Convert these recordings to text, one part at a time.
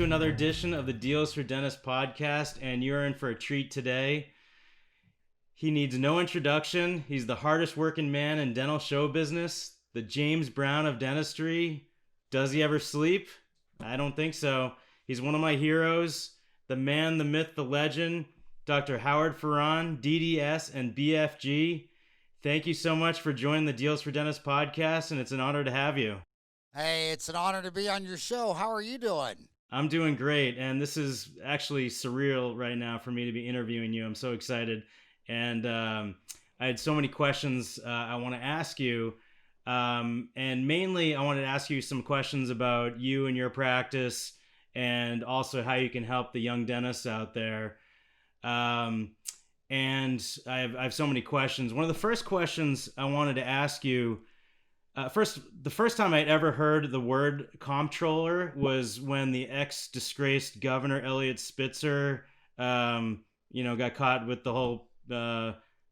another edition of the Deals for Dentists podcast, and you're in for a treat today. He needs no introduction. He's the hardest working man in dental show business, the James Brown of dentistry. Does he ever sleep? I don't think so. He's one of my heroes, the man, the myth, the legend, Dr. Howard Ferran, DDS, and BFG. Thank you so much for joining the Deals for Dentists podcast, and it's an honor to have you. Hey, it's an honor to be on your show. How are you doing? I'm doing great, and this is actually surreal right now for me to be interviewing you. I'm so excited, and I had so many questions I want to ask you, and mainly I wanted to ask you some questions about you and your practice, and also how you can help the young dentists out there. And I have so many questions. One of the first questions I wanted to ask you, the first time I'd ever heard the word comptroller was when the ex-disgraced Governor Eliot Spitzer, got caught with the whole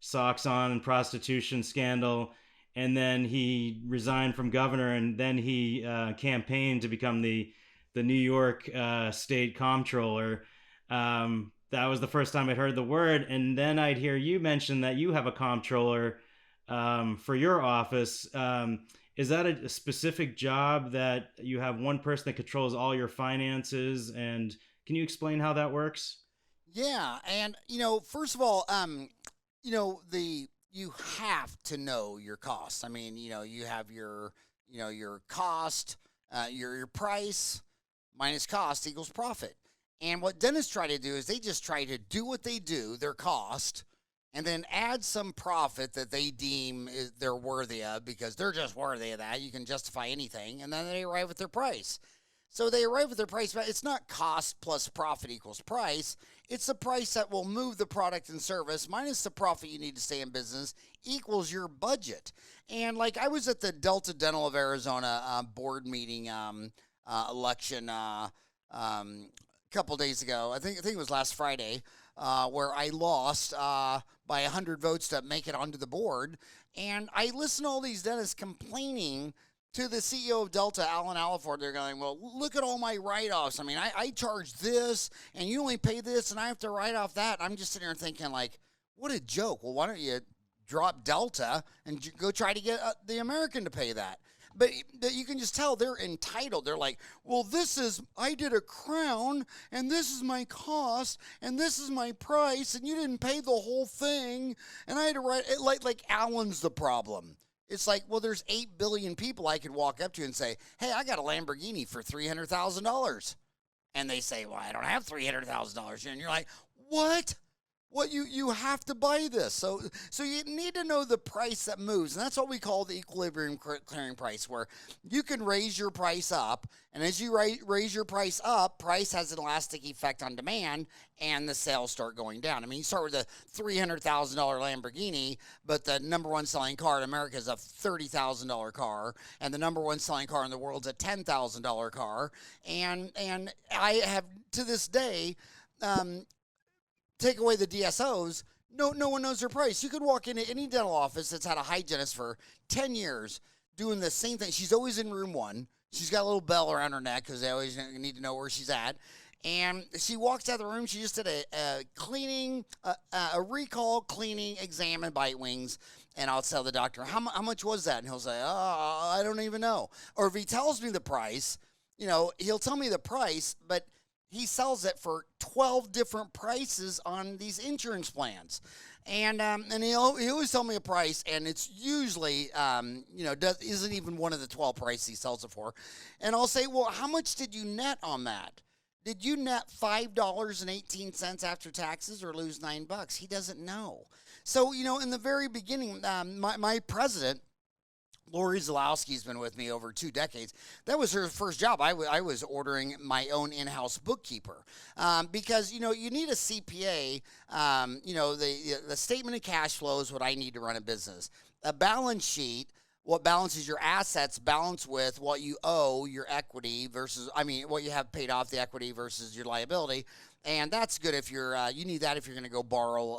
socks on and prostitution scandal, and then he resigned from governor, and then he campaigned to become the New York state comptroller. That was the first time I'd heard the word, and then I'd hear you mention that you have a comptroller for your office. Is that a specific job that you have one person that controls all your finances? And can you explain how that works? Yeah, and first of all, you have to know your costs. I mean, you have your cost, your price minus cost equals profit. And what dentists try to do is they just try to do what they do, their cost, and then add some profit that they deem they're worthy of, because they're just worthy of that. You can justify anything, and then they arrive at their price. So they arrive at their price, but it's not cost plus profit equals price. It's the price that will move the product and service minus the profit you need to stay in business equals your budget. And like I was at the Delta Dental of Arizona board meeting election a couple days ago. I think it was last Friday, where I lost by 100 votes to make it onto the board. And I listened to all these dentists complaining to the CEO of Delta, Alan Alaford. They're going, well, look at all my write-offs. I mean, I charge this, and you only pay this, and I have to write off that. I'm just sitting there thinking, like, what a joke. Well, why don't you drop Delta and go try to get the American to pay that? But you can just tell they're entitled. They're like, well, I did a crown, and this is my cost, and this is my price, and you didn't pay the whole thing, and I had to write it like Alan's the problem. It's like, well, there's 8 billion people I could walk up to and say, hey, I got a Lamborghini for $300,000. And they say, well, I don't have $300,000. And you're like, what? What, you have to buy this. So you need to know the price that moves. And that's what we call the equilibrium clearing price, where you can raise your price up. And as you raise your price up, price has an elastic effect on demand, and the sales start going down. I mean, you start with a $300,000 Lamborghini, but the number one selling car in America is a $30,000 car, and the number one selling car in the world is a $10,000 car. And I have, to this day, take away the DSOs, no one knows their price. You could walk into any dental office that's had a hygienist for 10 years doing the same thing. She's always in room 1. She's got a little bell around her neck because they always need to know where she's at. And she walks out of the room. She just did a recall, cleaning, exam, and bite wings. And I'll tell the doctor, how much was that? And he'll say, I don't even know. Or if he tells me the price, he'll tell me the price, but he sells it for 12 different prices on these insurance plans. And he always tell me a price, and it's usually, isn't even one of the 12 prices he sells it for. And I'll say, well, how much did you net on that? Did you net $5.18 after taxes or lose $9? He doesn't know. So, in the very beginning, my president, Lori Zalowski's been with me over 2 decades. That was her first job. I was ordering my own in-house bookkeeper because, you need a CPA. The statement of cash flow is what I need to run a business. A balance sheet, what balances your assets, balance with what you owe, your equity versus, what you have paid off, the equity versus your liability. And that's good if you're, you need that if you're going to go borrow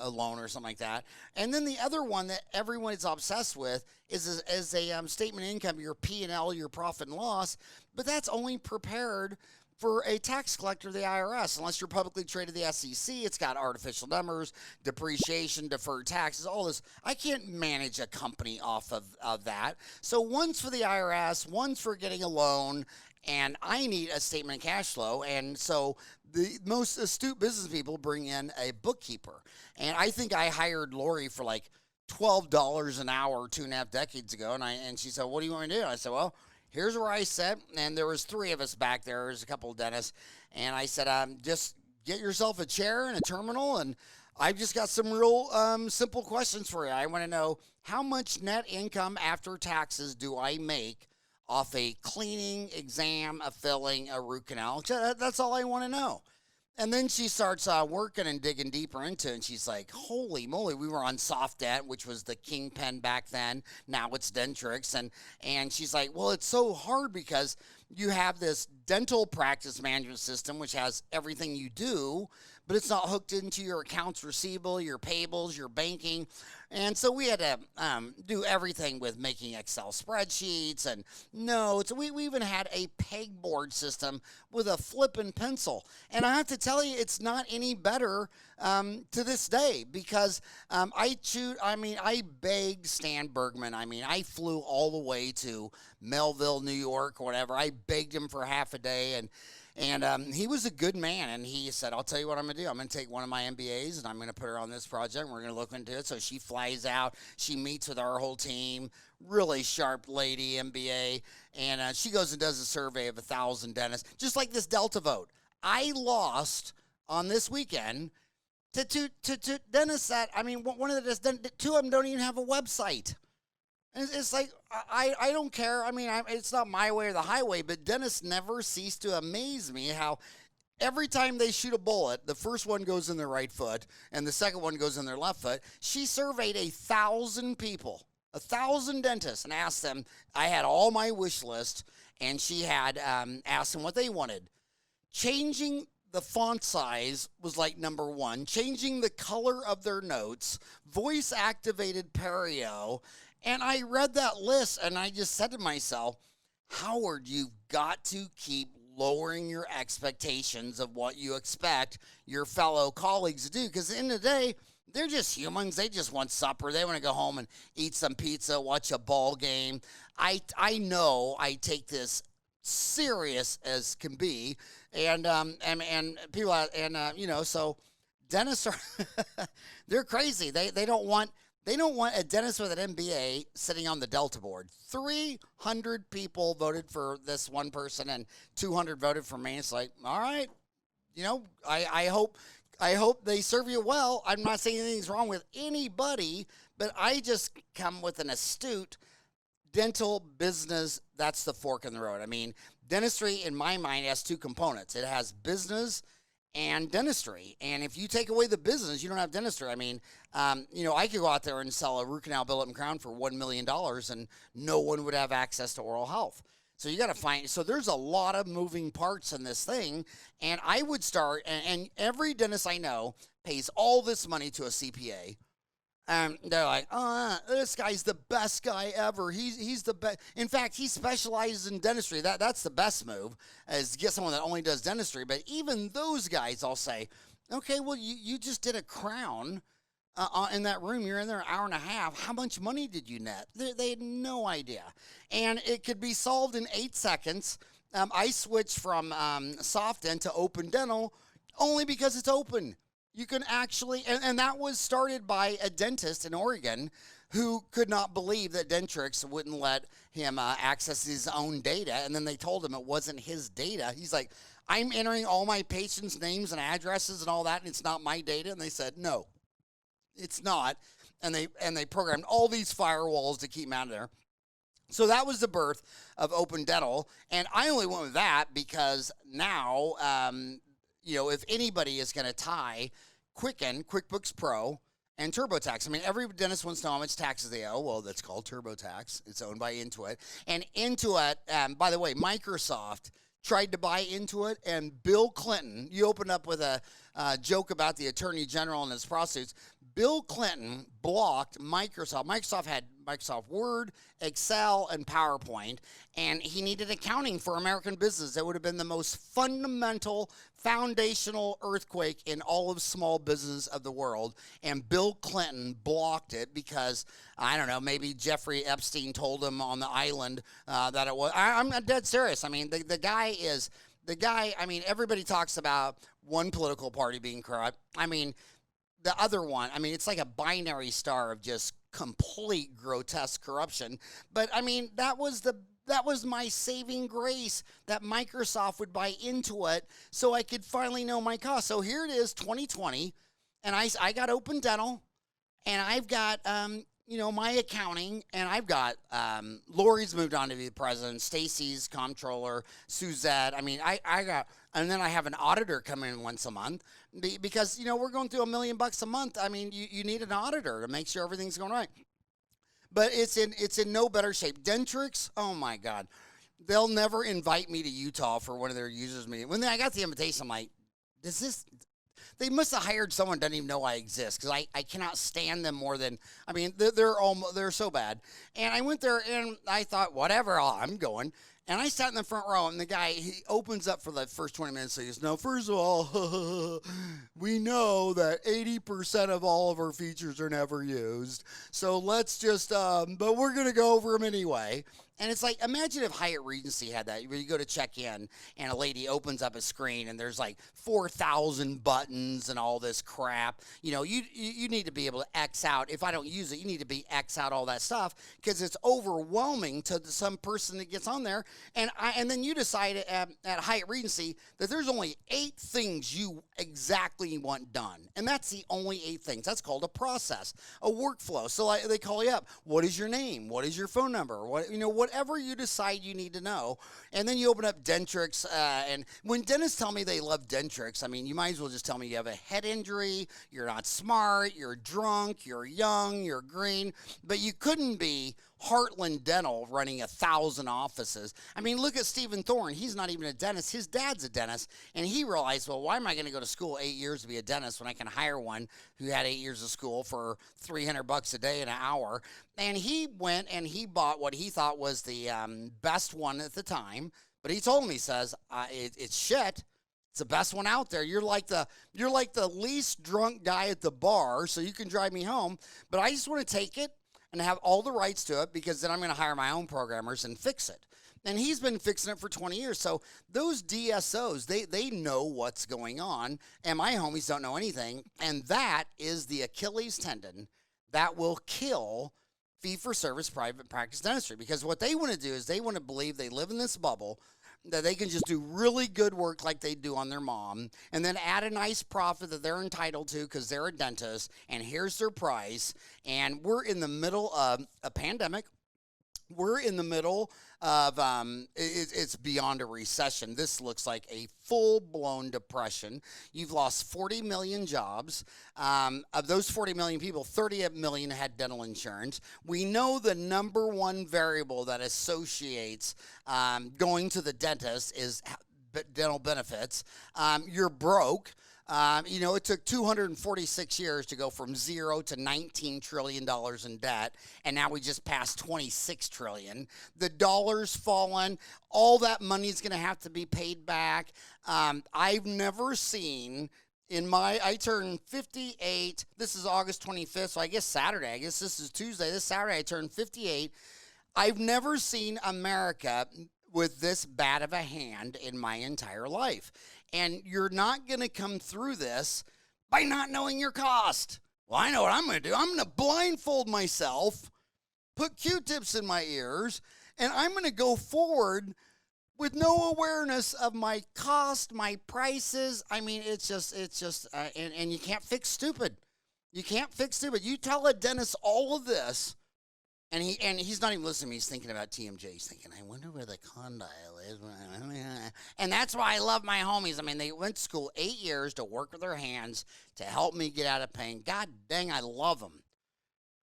a loan or something like that. And then the other one that everyone is obsessed with is a statement of income, your P&L, your profit and loss. But that's only prepared for a tax collector, the IRS, unless you're publicly traded the SEC. It's got artificial numbers, depreciation, deferred taxes, all this. I can't manage a company off of that. So one's for the IRS, one's for getting a loan, and I need a statement of cash flow. And so the most astute business people bring in a bookkeeper. And I think I hired Lori for like $12 an hour 2.5 decades ago. And she said, what do you want me to do? I said, well, here's where I sit. And there was 3 of us back there. There's a couple of dentists. And I said, just get yourself a chair and a terminal. And I've just got some real simple questions for you. I want to know, how much net income after taxes do I make off a cleaning, exam, a filling, a root canal? That's all I want to know. And then she starts working and digging deeper into it, and she's like, holy moly, we were on Soft Dent, which was the kingpin back then. Now it's Dentrix. And she's like, well, it's so hard because you have this dental practice management system, which has everything you do, but it's not hooked into your accounts receivable, your payables, your banking. And so we had to do everything with making Excel spreadsheets and notes. We even had a pegboard system with a flippin' pencil. And I have to tell you, it's not any better to this day because I begged Stan Bergman. I flew all the way to Melville, New York, or whatever. I begged him for half a day, and he was a good man, and he said, I'll tell you what I'm going to do. I'm going to take one of my MBAs, and I'm going to put her on this project, and we're going to look into it. So she flies out. She meets with our whole team, really sharp lady, MBA, and she goes and does a survey of 1,000 dentists, just like this Delta vote. I lost on this weekend to dentists that, one of the dentists, 2 of them don't even have a website. It's like, I don't care. It's not my way or the highway, but dentists never cease to amaze me how every time they shoot a bullet, the first one goes in their right foot and the second one goes in their left foot. She surveyed 1,000 people, 1,000 dentists, and asked them, I had all my wish list, and she had asked them what they wanted. Changing the font size was like number 1. Changing the color of their notes, voice-activated perio. And I read that list, and I just said to myself, Howard, you've got to keep lowering your expectations of what you expect your fellow colleagues to do. Because at the end of the day, they're just humans. They just want supper. They want to go home and eat some pizza, watch a ball game. I know I take this serious as can be. And people, so dentists are, they're crazy. They don't want a dentist with an MBA sitting on the Delta board. 300 people voted for this one person and 200 voted for me. It's like, all right, I hope they serve you well. I'm not saying anything's wrong with anybody, but I just come with an astute dental business. That's the fork in the road. Dentistry, in my mind, has 2 components. It has business and dentistry. And if you take away the business, you don't have dentistry. I could go out there and sell a root canal billet and crown for $1 million and no one would have access to oral health. So you got to so there's a lot of moving parts in this thing. And I would start, and every dentist I know pays all this money to a CPA. They're like, this guy's the best guy ever. He's the best. In fact, he specializes in dentistry. That's the best move, is to get someone that only does dentistry. But even those guys, I'll say, okay, well, you just did a crown in that room. You're in there an hour and a half. How much money did you net? They had no idea. And it could be solved in 8 seconds. I switched from soft dent to open dental only because it's open. You can actually, and that was started by a dentist in Oregon who could not believe that Dentrix wouldn't let him access his own data. And then they told him it wasn't his data. He's like, I'm entering all my patients' names and addresses and all that, and it's not my data. And they said, no, it's not. And they programmed all these firewalls to keep him out of there. So that was the birth of Open Dental. And I only went with that because now, if anybody is going to tie Quicken, QuickBooks Pro, and TurboTax. Every dentist wants to know how much taxes they owe. Well, that's called TurboTax. It's owned by Intuit. And Intuit, by the way, Microsoft tried to buy Intuit, and Bill Clinton, you opened up with a joke about the Attorney General and his prostitutes. Bill Clinton blocked Microsoft. Microsoft had Microsoft Word, Excel, and PowerPoint, and he needed accounting for American business. That would have been the most fundamental, foundational earthquake in all of small business of the world. And Bill Clinton blocked it because, I don't know, maybe Jeffrey Epstein told him on the island that it was. I'm dead serious. I mean, the guy is, I mean, everybody talks about one political party being corrupt. I mean, the other one, I mean, it's like a binary star of just complete grotesque corruption. But I mean, that was my saving grace, that Microsoft would buy into it so I could finally know my cost. So here it is, 2020, and I got Open Dental, and I've got my accounting, and I've got Lori's moved on to be the president, Stacy's comptroller, Suzette. I mean, I got, and then I have an auditor come in once a month because we're going through $1 million a month. I mean, you need an auditor to make sure everything's going right. But it's in no better shape. Dentrix, oh my God, they'll never invite me to Utah for one of their users meetings. When I got the invitation, I'm like, they must have hired someone who doesn't even know I exist, because I cannot stand them more than, I mean, they're so bad. And I went there and I thought, whatever, I'm going. And I sat in the front row, and the guy, he opens up for the first 20 minutes. So he goes, no, first of all, we know that 80% of all of our features are never used. So let's just, but we're going to go over them anyway. And it's like, imagine if Hyatt Regency had that, where you go to check in and a lady opens up a screen and there's like 4,000 buttons and all this crap. You need to be able to X out. If I don't use it, you need to be X out all that stuff, because it's overwhelming to some person that gets on there. And then you decide at Hyatt Regency that there's only 8 things you exactly want done. And that's the only 8 things. That's called a process, a workflow. So they call you up. What is your name? What is your phone number? Whatever you decide you need to know. And then you open up Dentrix. And when dentists tell me they love Dentrix, I mean, you might as well just tell me you have a head injury, you're not smart, you're drunk, you're young, you're green. But you couldn't be Heartland Dental running 1,000 offices. I mean, look at Stephen Thorne. He's not even a dentist. His dad's a dentist. And he realized, well, why am I going to go to school 8 years to be a dentist when I can hire one who had 8 years of school for $300 a day an hour? And he went and he bought what he thought was the best one at the time. But he told me, he says, it's shit. It's the best one out there. You're like the least drunk guy at the bar, so you can drive me home. But I just want to take it and have all the rights to it, because then I'm going to hire my own programmers and fix it. And he's been fixing it for 20 years. So those DSOs, they know what's going on, and my homies don't know anything. And that is the Achilles tendon that will kill fee-for-service private practice dentistry, because what they want to do is they want to believe they live in this bubble, that they can just do really good work like they do on their mom, and then add a nice profit that they're entitled to because they're a dentist, and here's their price. And we're in the middle of a pandemic. We're in the middle of, it's beyond a recession. This looks like a full-blown depression. You've lost 40 million jobs. Of those 40 million people, 30 million had dental insurance. We know the number one variable that associates going to the dentist is dental benefits. You're broke. It took 246 years to go from zero to $19 trillion in debt, and now we just passed $26 trillion. The dollar's fallen. All that money's going to have to be paid back. I've never seen I turned 58. This is August 25th, so I guess Saturday. I guess this is Tuesday. This Saturday I turned 58. I've never seen America with this bad of a hand in my entire life. And you're not going to come through this by not knowing your cost. Well, I know what I'm going to do. I'm going to blindfold myself, put Q-tips in my ears, and I'm going to go forward with no awareness of my cost, my prices. I mean, it's just, and you can't fix stupid. You can't fix stupid. You tell a dentist all of this, and he's not even listening to me. He's thinking about TMJ. He's thinking, I wonder where the condyle is. And that's why I love my homies. I mean, they went to school 8 years to work with their hands to help me get out of pain. God dang, I love them.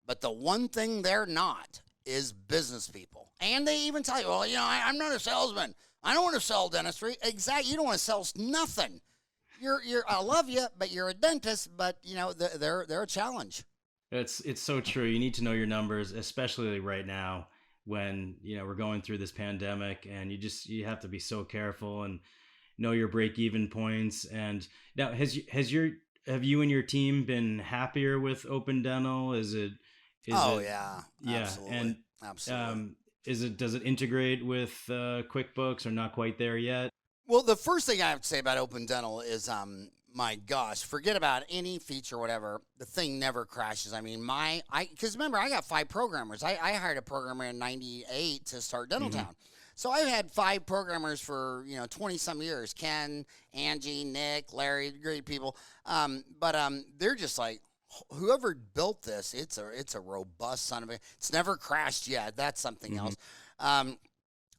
But the one thing they're not is business people. And they even tell you, well, I'm not a salesman. I don't want to sell dentistry. Exactly. You don't want to sell nothing. I love you, but you're a dentist. But you know, they're a challenge. It's so true. You need to know your numbers, especially right now when we're going through this pandemic, and you have to be so careful and know your break even points. And now, have you and your team been happier with Open Dental? Is Oh it yeah, yeah? absolutely, And absolutely. does it integrate with QuickBooks, or not quite there yet? Well, the first thing I have to say about Open Dental is, my gosh, forget about any feature, whatever. The thing never crashes. I mean, because remember, I got 5 programmers. I hired a programmer in '98 to start Dental Mm-hmm. Town. So I've had 5 programmers for 20 some years. Ken, Angie, Nick, Larry, great people. But they're just like, whoever built this, it's a robust son of a. It's never crashed yet. That's something Mm-hmm. else. Um,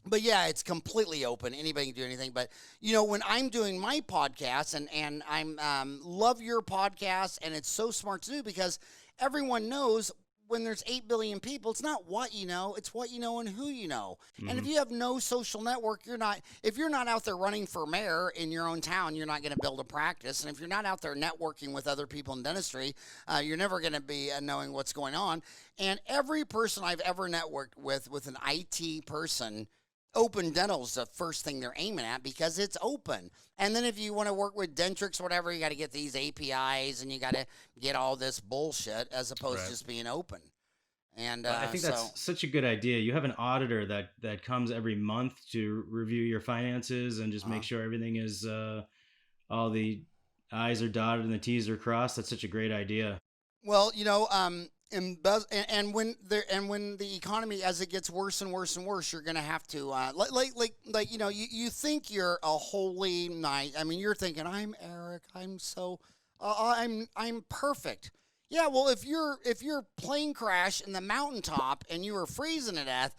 but yeah, it's completely open. Anybody can do anything. But when I'm doing my podcast, and I'm love your podcast, and it's so smart to do because everyone knows when there's 8 billion people, it's not what you know, it's what you know and who you know. And Mm-hmm. if you have no social network, if you're not out there running for mayor in your own town, you're not going to build a practice. And if you're not out there networking with other people in dentistry, you're never going to be knowing what's going on. And every person I've ever networked with an IT person, Open Dental is the first thing they're aiming at because it's open. And then if you want to work with Dentrix or whatever, you got to get these APIs and you got to get all this bullshit as opposed to Right. just being open. And Well, I think so, that's such a good idea. You have an auditor that comes every month to review your finances and just uh, make sure everything is all the I's are dotted and the T's are crossed. That's such a great idea. well, and when the economy as it gets worse and worse and worse, you're gonna have to you think you're a holy knight. I mean, you're thinking I'm Eric. I'm perfect. Yeah, well, if your plane crash in the mountaintop and you were freezing to death,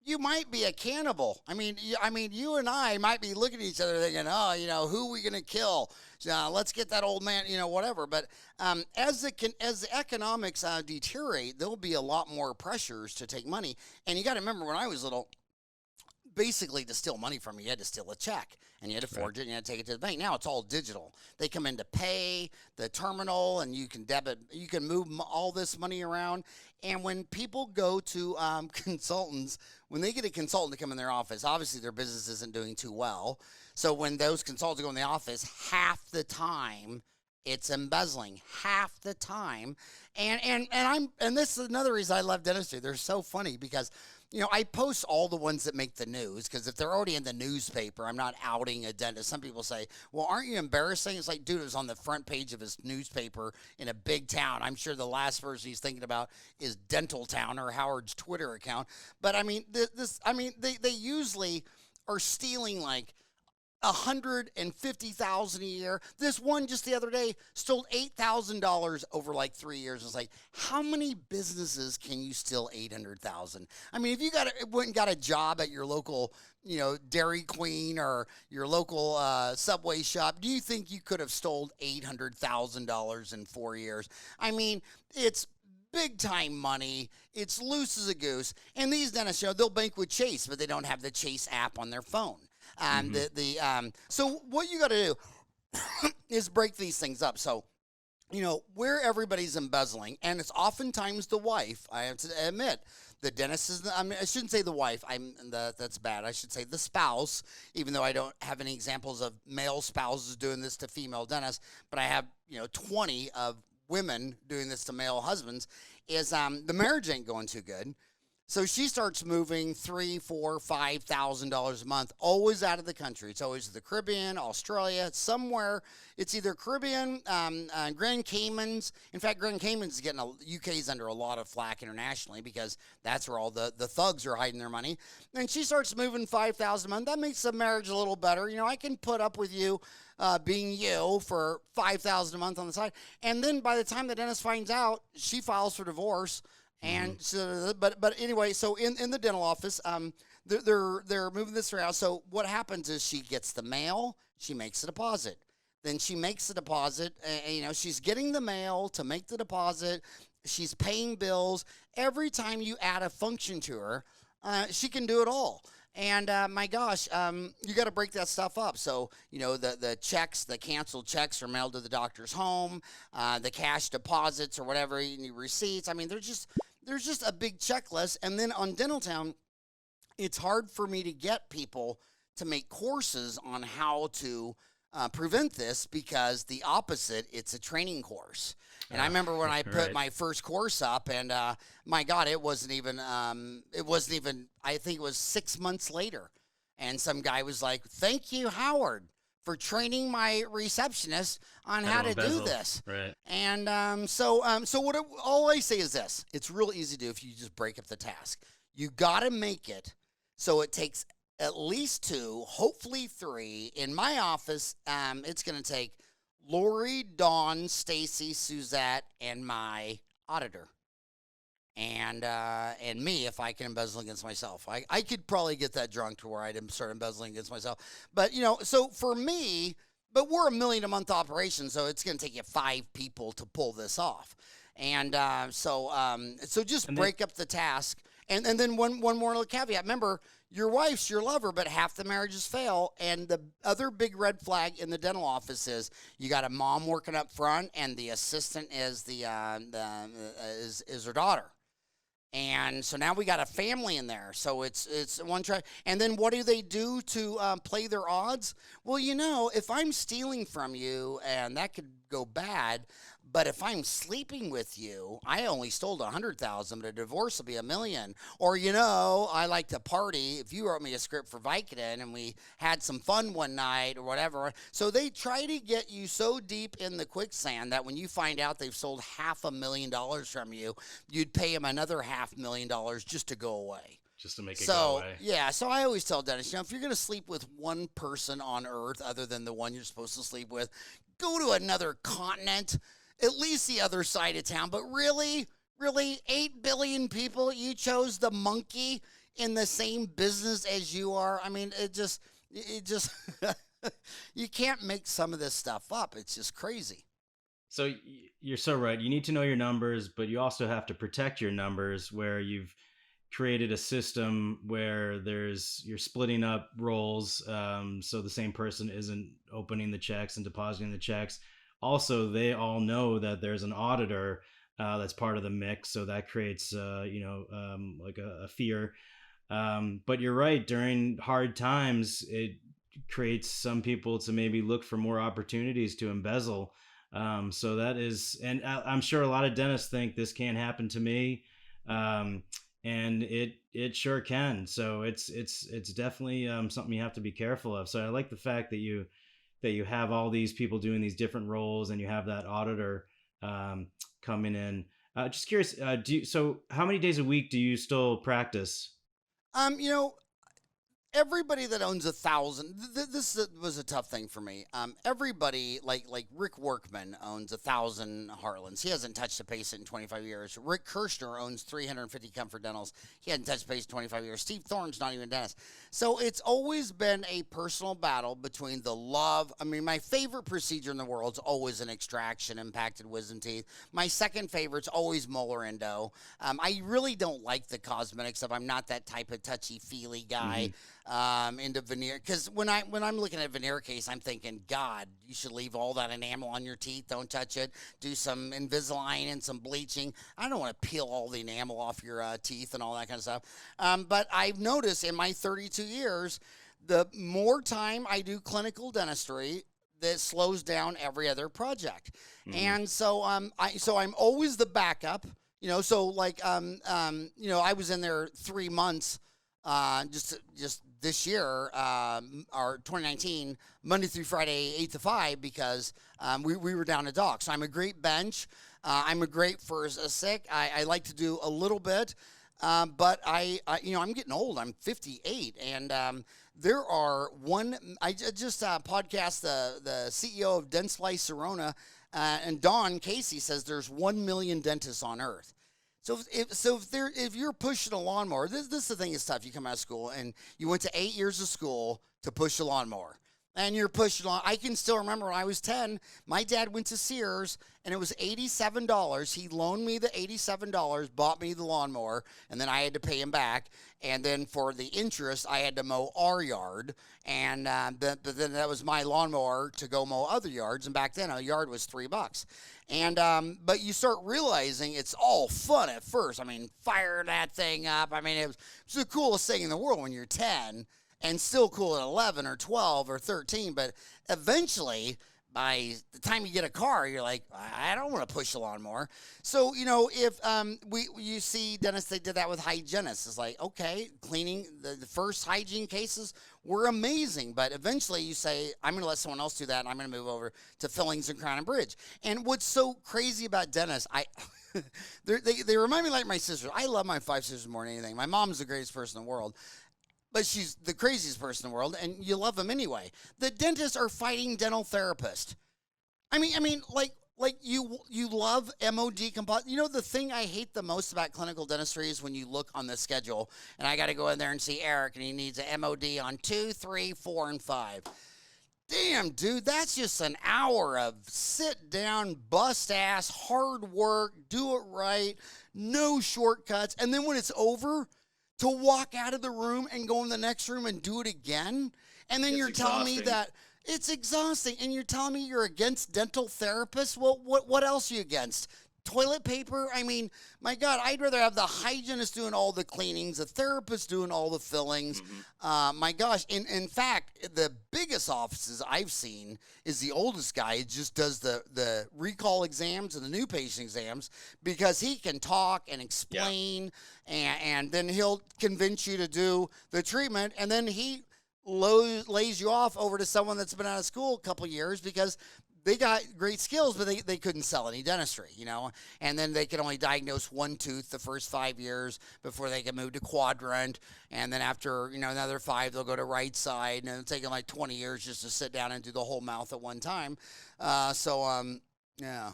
you might be a cannibal. You and I might be looking at each other thinking, oh, who are we gonna kill? Let's get that old man, whatever. But as the economics deteriorate, there'll be a lot more pressures to take money. And you got to remember, when I was little, basically to steal money from you had to steal a check and you had to Right. forge it and you had to take it to the bank. Now it's all digital. They come in to pay the terminal and you can move all this money around. And when people go to consultants, when they get a consultant to come in their office, obviously their business isn't doing too well. So when those consultants go in the office, half the time it's embezzling, half the time. And this is another reason I love dentistry. They're so funny because I post all the ones that make the news because if they're already in the newspaper, I'm not outing a dentist. Some people say, well, aren't you embarrassing? It's like, dude, it was on the front page of his newspaper in a big town. I'm sure the last person he's thinking about is Dental Town or Howard's Twitter account. But I mean, they usually are stealing like 150,000 a year. This one just the other day stole $8,000 over like 3 years. It's like, how many businesses can you steal 800,000? I mean, if you went and got a job at your local, Dairy Queen or your local Subway shop, do you think you could have stole $800,000 in 4 years? I mean, it's big time money. It's loose as a goose. And these dentists, they'll bank with Chase, but they don't have the Chase app on their phone. Mm-hmm. So what you got to do is break these things up. So, where everybody's embezzling, and it's oftentimes the wife. I have to admit, the dentist is. I shouldn't say the wife. That's bad. I should say the spouse. Even though I don't have any examples of male spouses doing this to female dentists, but I have 20 of women doing this to male husbands. Is the marriage ain't going too good. So she starts moving $3,000, $4,000, $5,000 a month, always out of the country. It's always the Caribbean, Australia, somewhere. It's either Caribbean, Grand Caymans. In fact, Grand Caymans is getting UK's under a lot of flack internationally because that's where all the thugs are hiding their money. And she starts moving $5,000 a month. That makes the marriage a little better. I can put up with you being you for $5,000 a month on the side. And then by the time the dentist finds out, she files for divorce. Mm-hmm. And so, but anyway, so in the dental office, they're moving this around. So what happens is she gets the mail, she makes a deposit, then she makes the deposit. She's getting the mail to make the deposit. She's paying bills. Every time you add a function to her, she can do it all. And my gosh, you got to break that stuff up. So, the checks, the canceled checks are mailed to the doctor's home, the cash deposits or whatever, you need receipts. I mean, there's just a big checklist. And then on Dentaltown, it's hard for me to get people to make courses on how to prevent this, because the opposite, it's a training course. And I remember when I put Right. my first course up, and my God, it wasn't even, I think it was 6 months later. And some guy was like, "Thank you, Howard, for training my receptionist on how to do embezzle. this." Right. And all I say is this: it's real easy to do if you just break up the task. You got to make it so it takes at least 2, hopefully 3. In my office, it's going to take Lori, Dawn, Stacy, Suzette, and my auditor, and me if I can embezzle against myself. I could probably get that drunk to where I'd start embezzling against myself. But so for me, but we're a $1 million a month operation, so it's going to take you 5 people to pull this off. And so just And break up the task. And then one more little caveat. Remember, your wife's your lover, but half the marriages fail. And the other big red flag in the dental office is you got a mom working up front, and the assistant is is her daughter. And so now we got a family in there. So it's one try. And then what do they do to play their odds? Well, if I'm stealing from you, and that could go bad. But if I'm sleeping with you, I only stole 100,000, but a divorce will be $1 million. Or, I like to party. If you wrote me a script for Vicodin and we had some fun one night or whatever. So they try to get you so deep in the quicksand that when you find out they've sold $500,000 from you, you'd pay them another $500,000 just to go away. Just to make it go away. Yeah, so I always tell dentists, if you're going to sleep with one person on earth other than the one you're supposed to sleep with, go to another continent. At least the other side of town. But really, 8 billion people, you chose the monkey in the same business as you are. I mean, it just, you can't make some of this stuff up. It's just crazy. So you're so right. You need to know your numbers, but you also have to protect your numbers, where you've created a system where you're splitting up roles, so the same person isn't opening the checks and depositing the checks. Also, they all know that there's an auditor that's part of the mix, so that creates like a fear. But you're right, during hard times, it creates some people to maybe look for more opportunities to embezzle. So that is, and I'm sure a lot of dentists think this can't happen to me, and it sure can. So it's definitely something you have to be careful of. So I like the fact that you have all these people doing these different roles, and you have that auditor coming in. Just curious, so how many days a week do you still practice? Everybody that owns 1,000, this was a tough thing for me. Everybody, like Rick Workman owns 1,000 Heartlands. He hasn't touched a patient in 25 years. Rick Kirshner owns 350 Comfort Dentals. He hadn't touched a patient in 25 years. Steve Thorne's not even a dentist. So it's always been a personal battle between the love. I mean, my favorite procedure in the world is always an extraction, impacted wisdom teeth. My second favorite's always molar endo. I really don't like the cosmetic stuff. I'm not that type of touchy-feely guy. Into veneer, because when I'm looking at veneer case, I'm thinking, God, you should leave all that enamel on your teeth. Don't touch it. Do some Invisalign and some bleaching. I don't want to peel all the enamel off your teeth and all that kind of stuff. But I've noticed in my 32 years, the more time I do clinical dentistry, that slows down every other project. Mm-hmm. And so I'm always the backup. So like I was in there 3 months. Just this year, our 2019, Monday through Friday, 8 to 5, because we were down a dock. So I'm a great bench. I'm a great for a sick. I like to do a little bit, but I'm getting old. I'm 58, and there are I just podcast the CEO of Dentsply Sirona, and Don Casey says there's 1 million dentists on Earth. So if you're pushing a lawnmower, this is the thing that's tough. You come out of school and you went to 8 years of school to push a lawnmower. And you're pushing along. I can still remember when I was 10, my dad went to Sears and it was $87. He loaned me the $87, bought me the lawnmower, and then I had to pay him back. And then for the interest, I had to mow our yard. And but then that was my lawnmower to go mow other yards. And back then, a yard was $3. And but you start realizing it's all fun at first. I mean, fire that thing up. I mean, it was the coolest thing in the world when you're 10. And still cool at 11 or 12 or 13, but eventually, by the time you get a car, you're like, I don't want to push the lawnmower. So, if you see dentists, they did that with hygienists. It's like, okay, cleaning, the first hygiene cases were amazing, but eventually you say, I'm going to let someone else do that, and I'm going to move over to fillings and crown and bridge. And what's so crazy about dentists, they remind me like my sisters. I love my 5 sisters more than anything. My mom's the greatest person in the world. But she's the craziest person in the world, and you love them anyway. The dentists are fighting dental therapists. I mean, like you love MOD composite. The thing I hate the most about clinical dentistry is when you look on the schedule, and I got to go in there and see Eric, and he needs an MOD on 2, 3, 4, and 5. Damn, dude, that's just an hour of sit down, bust ass, hard work, do it right, no shortcuts, and then when it's over, to walk out of the room and go in the next room and do it again. And then you're telling me that it's exhausting. And you're telling me you're against dental therapists? Well, what else are you against? Toilet paper? I mean, my God, I'd rather have the hygienist doing all the cleanings, the therapist doing all the fillings. My gosh. In fact, the biggest offices I've seen is the oldest guy. He just does the recall exams and the new patient exams because he can talk and explain, and then he'll convince you to do the treatment, and then he lays you off over to someone that's been out of school a couple years because they got great skills, but they couldn't sell any dentistry, and then they could only diagnose one tooth the first 5 years before they could move to quadrant, and then after, another 5, they'll go to right side, and it'll take them like 20 years just to sit down and do the whole mouth at one time. Yeah.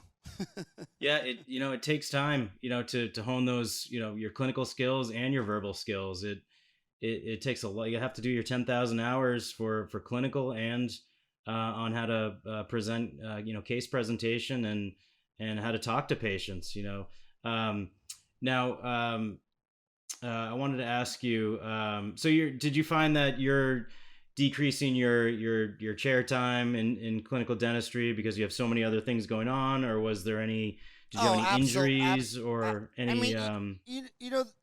Yeah, it takes time, to hone those, your clinical skills and your verbal skills. It takes a lot. You have to do your 10,000 hours for clinical and on how to present, case presentation and how to talk to patients. Now, I wanted to ask you. So, did you find that you're decreasing your chair time in clinical dentistry because you have so many other things going on, or was there any? Did you have any injuries or any?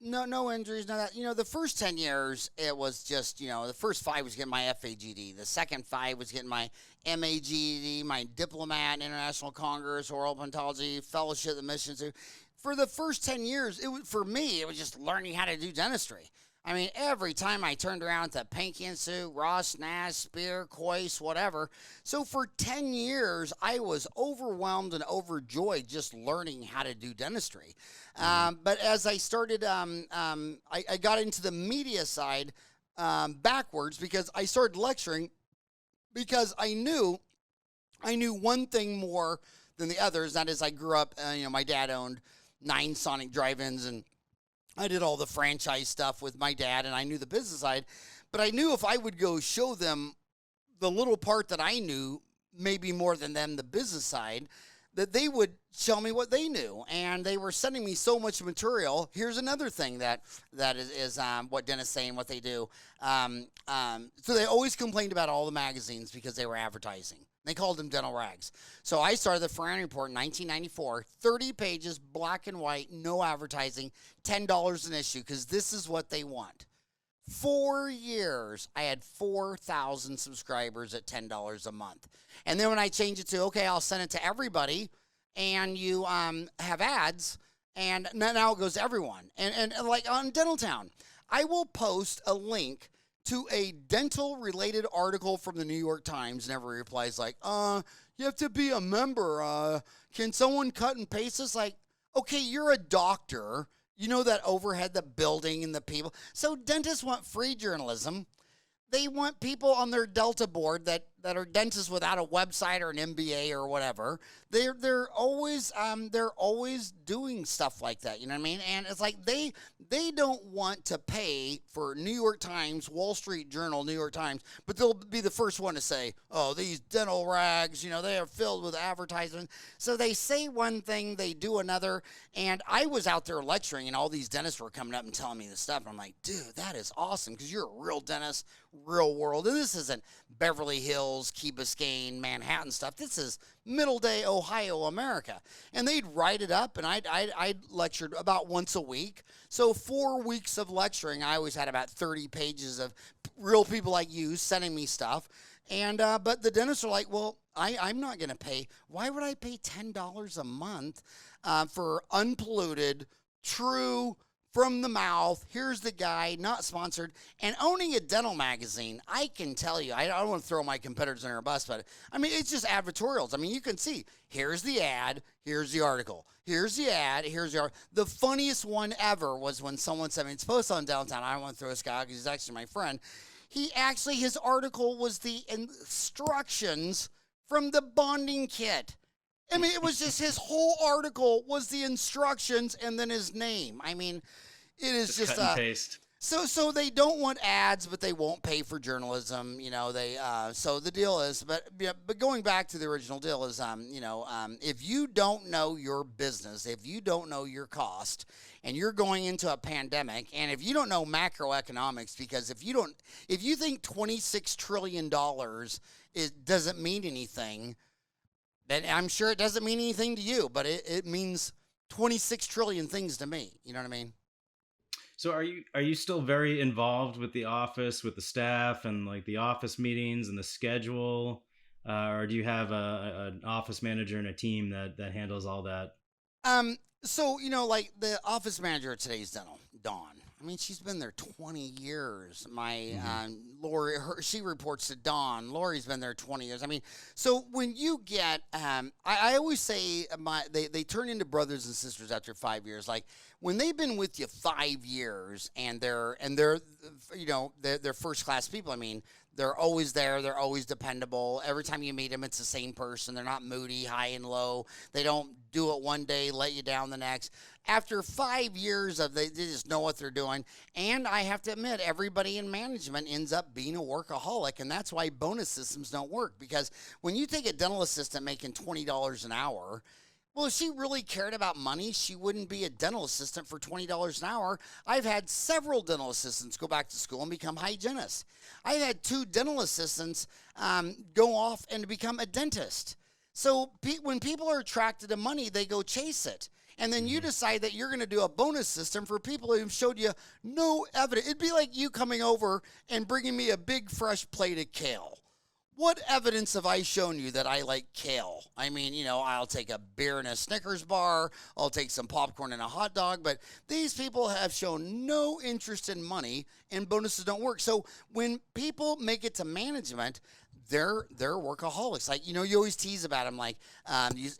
No injuries, no that. The first 10 years, it was just, the first 5 was getting my FAGD. The second 5 was getting my MAGD, my Diplomat, International Congress, Oral Odontology, Fellowship, the Missions. For the first 10 years, for me, it was just learning how to do dentistry. I mean, every time I turned around to Pankey Institute, Ross, Nash, Spear, Coyce, whatever. So for 10 years, I was overwhelmed and overjoyed just learning how to do dentistry. But as I started, I got into the media side backwards because I started lecturing because I knew one thing more than the others. That is, I grew up, my dad owned 9 Sonic drive-ins, and I did all the franchise stuff with my dad, and I knew the business side. But I knew if I would go show them the little part that I knew, maybe more than them, the business side, that they would show me what they knew. And they were sending me so much material. Here's another thing that is what dentists say and what they do. So they always complained about all the magazines because they were advertising. They called them dental rags. So I started the Ferrari Report in 1994, 30 pages, black and white, no advertising, $10 an issue, because this is what they want. 4 years, I had 4,000 subscribers at $10 a month. And then when I changed it to, okay, I'll send it to everybody, and you have ads, and now it goes to everyone. And like on Dental Town, I will post a link to a dental-related article from the New York Times, and every reply is like, you have to be a member. Can someone cut and paste this? Like, okay, you're a doctor. You know that overhead, the building, and the people. So dentists want free journalism. They want people on their Delta board that that are dentists without a website or an MBA or whatever. They're always doing stuff like that. You know what I mean? And it's like they don't want to pay for New York Times, Wall Street Journal, New York Times, but they'll be the first one to say, "Oh, these dental rags, they are filled with advertising." So they say one thing, they do another. And I was out there lecturing, and all these dentists were coming up and telling me this stuff. And I'm like, dude, that is awesome, because you're a real dentist, real world. And this isn't Beverly Hills, Key Biscayne, Manhattan stuff. This is middle day Ohio, America. And they'd write it up, and I'd lectured about once a week. So 4 weeks of lecturing, I always had about 30 pages of real people like you sending me stuff. And but the dentists are like, well, I'm not going to pay. Why would I pay $10 a month for unpolluted, true, from the mouth, here's the guy, not sponsored, and owning a dental magazine? I can tell you, I don't want to throw my competitors under a bus, but I mean, it's just advertorials. I mean, you can see, here's the ad, here's the article, here's the ad, here's the article. The funniest one ever was when someone said, I mean, it's posted on Downtown, I don't want to throw this guy out because he's actually my friend. His article was the instructions from the bonding kit. I mean, it was just his whole article was the instructions and then his name. I mean, it is just cut and paste. So they don't want ads, but they won't pay for journalism. So the deal is, but going back to the original deal is, if you don't know your business, if you don't know your cost, and you're going into a pandemic, and if you don't know macroeconomics, because if you think $26 trillion doesn't mean anything, then I'm sure it doesn't mean anything to you, but it means 26 trillion things to me. You know what I mean? So are you still very involved with the office, with the staff, and like the office meetings and the schedule, or do you have an office manager and a team that handles all that? So like the office manager at Today's Dental, Dawn. I mean, she's been there 20 years. Lori, she reports to Dawn. Lori's been there 20 years. I mean, so when you get, I always say they turn into brothers and sisters after 5 years. Like when they've been with you 5 years and they're first class people. I mean, they're always there. They're always dependable. Every time you meet them, it's the same person. They're not moody, high and low. They don't do it one day, let you down the next. After 5 years they just know what they're doing. And I have to admit, everybody in management ends up being a workaholic, and that's why bonus systems don't work. Because when you take a dental assistant making $20 an hour, well, if she really cared about money, she wouldn't be a dental assistant for $20 an hour. I've had several dental assistants go back to school and become hygienists. I've had 2 dental assistants go off and become a dentist. So when people are attracted to money, they go chase it. And then you decide that you're going to do a bonus system for people who've showed you no evidence. It'd be like you coming over and bringing me a big fresh plate of kale. What evidence have I shown you that I like kale? I mean, I'll take a beer and a Snickers bar. I'll take some popcorn and a hot dog. But these people have shown no interest in money, and bonuses don't work. So when people make it to management, they're workaholics. Like, you always tease about him, like,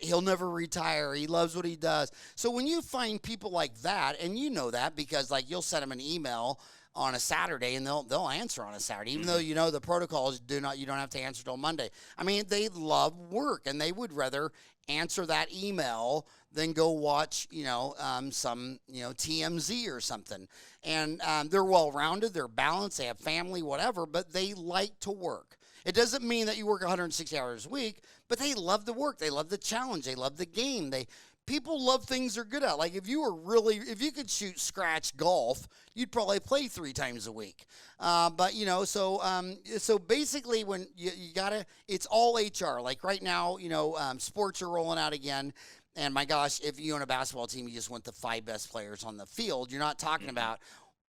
he'll never retire. He loves what he does. So when you find people like that, and you know that because, like, you'll send them an email on a Saturday and they'll answer on a Saturday, even though the protocols you don't have to answer till Monday. I mean, they love work, and they would rather answer that email than go watch, some, TMZ or something. And they're well-rounded, they're balanced, they have family, whatever, but they like to work. It doesn't mean that you work 160 hours a week, but they love the work. They love the challenge. They love the game. People love things they're good at. Like if you could shoot scratch golf, you'd probably play 3 times a week. So basically when you gotta, it's all HR. Like right now, sports are rolling out again. And my gosh, if you own a basketball team, you just want the 5 best players on the field. You're not talking about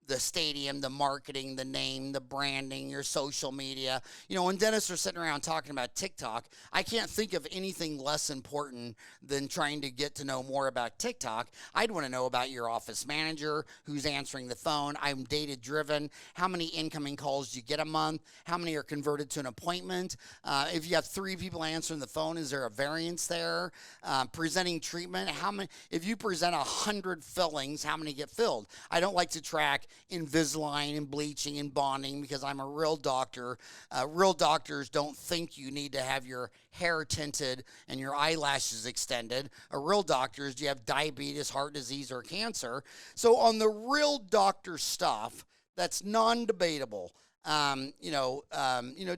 the stadium, the marketing, the name, the branding, your social media. When dentists are sitting around talking about TikTok, I can't think of anything less important than trying to get to know more about TikTok. I'd want to know about your office manager, who's answering the phone. I'm data driven. How many incoming calls do you get a month? How many are converted to an appointment? If you have 3 people answering the phone, is there a variance there? Presenting treatment, if you present 100 fillings, how many get filled? I don't like to track Invisalign and bleaching and bonding because I'm a real doctor. Real doctors don't think you need to have your hair tinted and your eyelashes extended. A real doctor is, do you have diabetes, heart disease, or cancer? So on the real doctor stuff, that's non-debatable.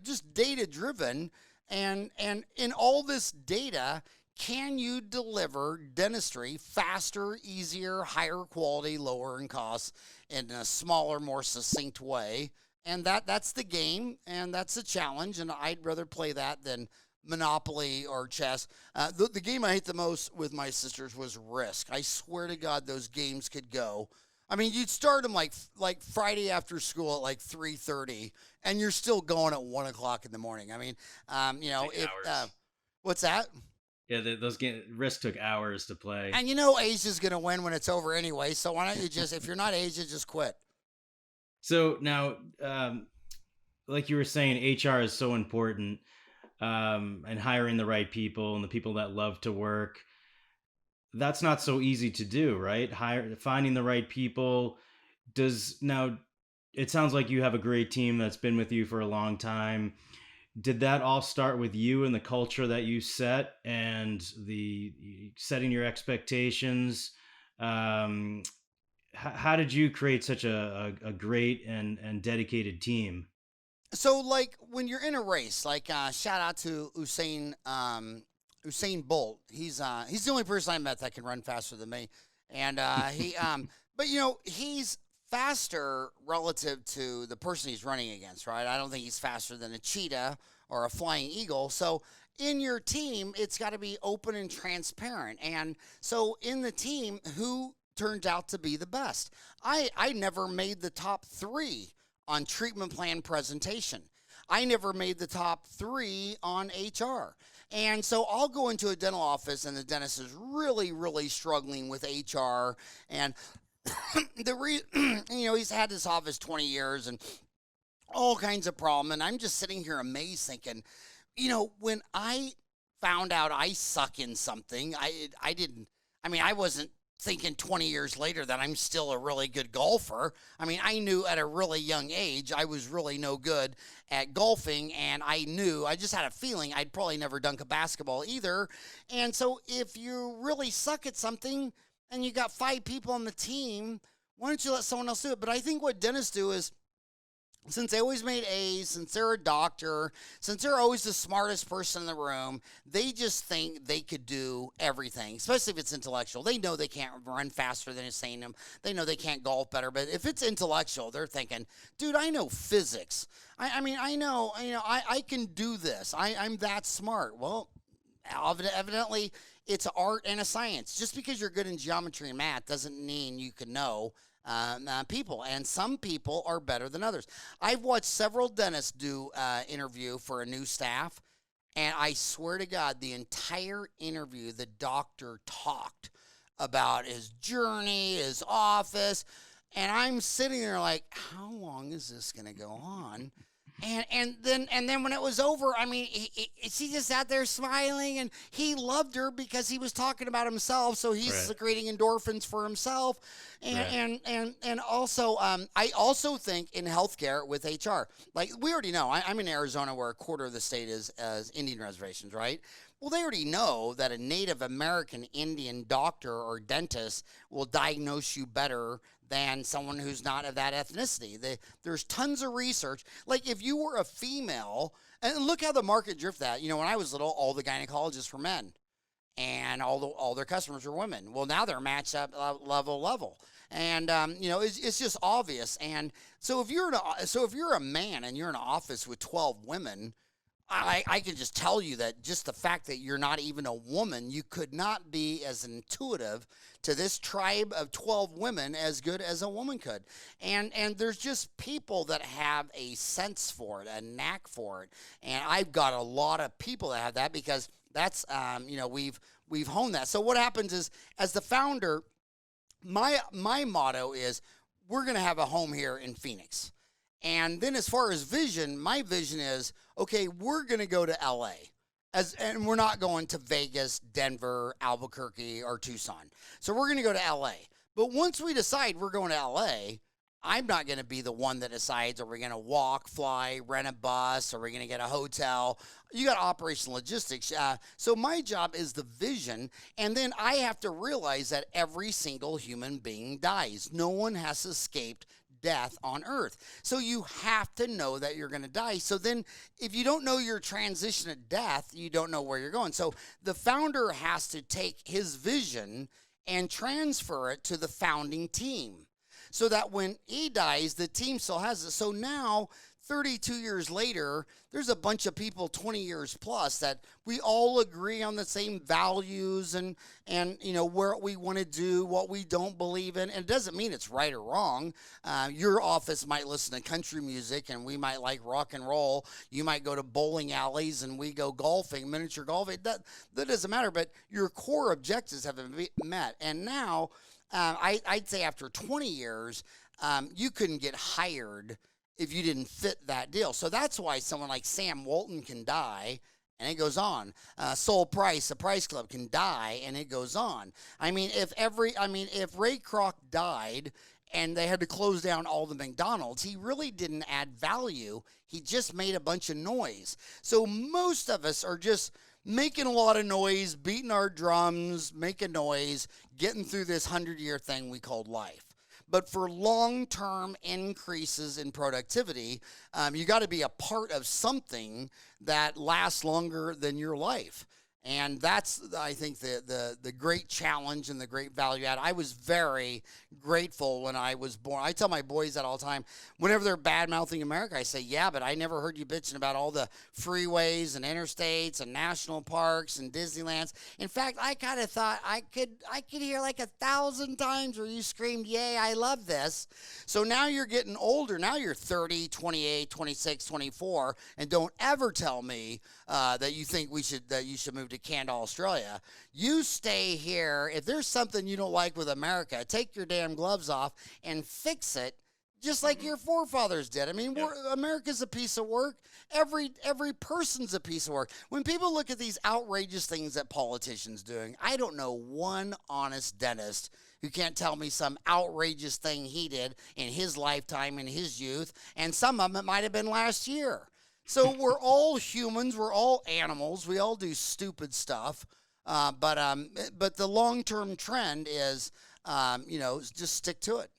Just data driven, and in all this data, can you deliver dentistry faster, easier, higher quality, lower in costs in a smaller, more succinct way? And that's the game, and that's the challenge. And I'd rather play that than Monopoly or chess. The game I hate the most with my sisters was Risk. I swear to God, those games could go. I mean, you'd start them like Friday after school at like 3:30, and you're still going at 1 o'clock in the morning. I mean, Like hours. what's that? Yeah, those game Risk took hours to play. And Asia's gonna win when it's over anyway. So why don't you just, if you're not Asia, just quit. So now, like you were saying, HR is so important, and hiring the right people and the people that love to work. That's not so easy to do, right? Finding the right people. Does now It sounds like you have a great team that's been with you for a long time. Did that all start with you and the culture that you set and the setting your expectations? Um, how did you create such a great and dedicated team? So like when you're in a race, like shout out to Usain Bolt. He's the only person I met that can run faster than me, and but he's faster relative to the person he's running against, right? I don't think he's faster than a cheetah or a flying eagle. So in your team, it's got to be open and transparent. And so in the team, who turned out to be the best? I never made the top three on treatment plan presentation. I never made the top three on HR. And so I'll go into a dental office and the dentist is really, really struggling with HR. And he's had this office 20 years and all kinds of problem. And I'm just sitting here amazed thinking, when I found out I suck in something, I wasn't thinking 20 years later that I'm still a really good golfer. I mean, I knew at a really young age I was really no good at golfing, and I just had a feeling I'd probably never dunk a basketball either. And so if you really suck at something and you got 5 people on the team, why don't you let someone else do it? But I think what dentists do is, since they always made A's, since they're a doctor, since they're always the smartest person in the room, they just think they could do everything, especially if it's intellectual. They know they can't run faster than Usain Bolt. They know they can't golf better. But if it's intellectual, they're thinking, dude, I know physics. I know, I can do this. I'm that smart. Well, evidently, it's an art and a science. Just because you're good in geometry and math doesn't mean you can know people, and some people are better than others. I've watched several dentists do interview for a new staff, and I swear to God, the entire interview, the doctor talked about his journey, his office, and I'm sitting there like, how long is this going to go on? And then when it was over, I mean, she just sat there smiling, and he loved her because he was talking about himself. So he's Right. secreting endorphins for himself, and also, I also think in healthcare with HR, like we already know, I'm in Arizona where a quarter of the state is Indian reservations, right? Well, they already know that a Native American Indian doctor or dentist will diagnose you better than someone who's not of that ethnicity. There's tons of research. Like if you were a female, and look how the market drifted that. When I was little, all the gynecologists were men, and all their customers were women. Well, now they're matched up level, and it's just obvious. And so if you're a man and you're in an office with 12 women, I can just tell you that just the fact that you're not even a woman, you could not be as intuitive to this tribe of 12 women as good as a woman could. And there's just people that have a sense for it, a knack for it. And I've got a lot of people that have that because that's, we've honed that. So what happens is, as the founder, my motto is, we're going to have a home here in Phoenix. And then as far as vision, my vision is, okay, we're going to go to LA. And we're not going to Vegas, Denver, Albuquerque, or Tucson. So we're going to go to LA. But once we decide we're going to LA, I'm not going to be the one that decides, are we going to walk, fly, rent a bus, are we going to get a hotel? You got operational logistics. So my job is the vision, and then I have to realize that every single human being dies. No one has escaped death on earth. So you have to know that you're going to die. So then if you don't know your transition to death, you don't know where you're going. So the founder has to take his vision and transfer it to the founding team, so that when he dies, the team still has it. So now, 32 years later, there's a bunch of people 20 years plus that we all agree on the same values and where we want to do, what we don't believe in. And it doesn't mean it's right or wrong. Your office might listen to country music and we might like rock and roll. You might go to bowling alleys and we go golfing, miniature golfing. That doesn't matter, but your core objectives have been met. And now, I'd say after 20 years, you couldn't get hired if you didn't fit that deal. So that's why someone like Sam Walton can die, and it goes on. Sol Price, the Price Club, can die, and it goes on. If Ray Kroc died and they had to close down all the McDonald's, he really didn't add value. He just made a bunch of noise. So most of us are just making a lot of noise, beating our drums, making noise, getting through this 100-year thing we called life. But for long-term increases in productivity, you got to be a part of something that lasts longer than your life. And that's, I think, the great challenge and the great value add. I was very grateful when I was born. I tell my boys that all the time. Whenever they're bad-mouthing America, I say, yeah, but I never heard you bitching about all the freeways and interstates and national parks and Disneylands. In fact, I kind of thought I could hear like 1,000 times where you screamed, yay, I love this. So now you're getting older. Now you're 30, 28, 26, 24, and don't ever tell me that you think you should move to Canada, Australia. You stay here. If there's something you don't like with America, take your damn gloves off and fix it, just like your forefathers did. I mean, America's a piece of work. Every person's a piece of work. When people look at these outrageous things that politicians doing, I don't know one honest dentist who can't tell me some outrageous thing he did in his lifetime, in his youth, and some of them it might have been last year. So we're all humans. We're all animals. We all do stupid stuff. But the long-term trend is, just stick to it.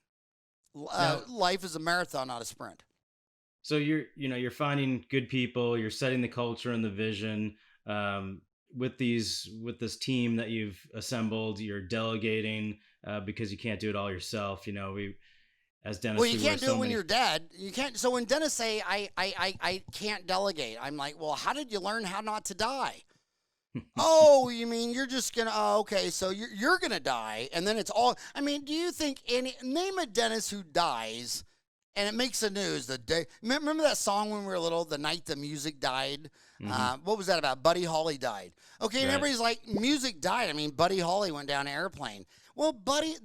Life is a marathon, not a sprint. So you're finding good people. You're setting the culture and the vision. With this team that you've assembled, you're delegating because you can't do it all yourself. As dentists, well, you can't do it when you're dead. You can't. So when dentists say, I can't delegate, I'm like, well, how did you learn how not to die? Oh, you mean you're just going to, okay, so you're going to die. And then it's all, do you think name a dentist who dies and it makes the news the day. Remember that song when we were little, The Night the Music Died? Mm-hmm. What was that about? Buddy Holly died. Okay, right. And everybody's like, music died. Buddy Holly went down an airplane. Well, Buddy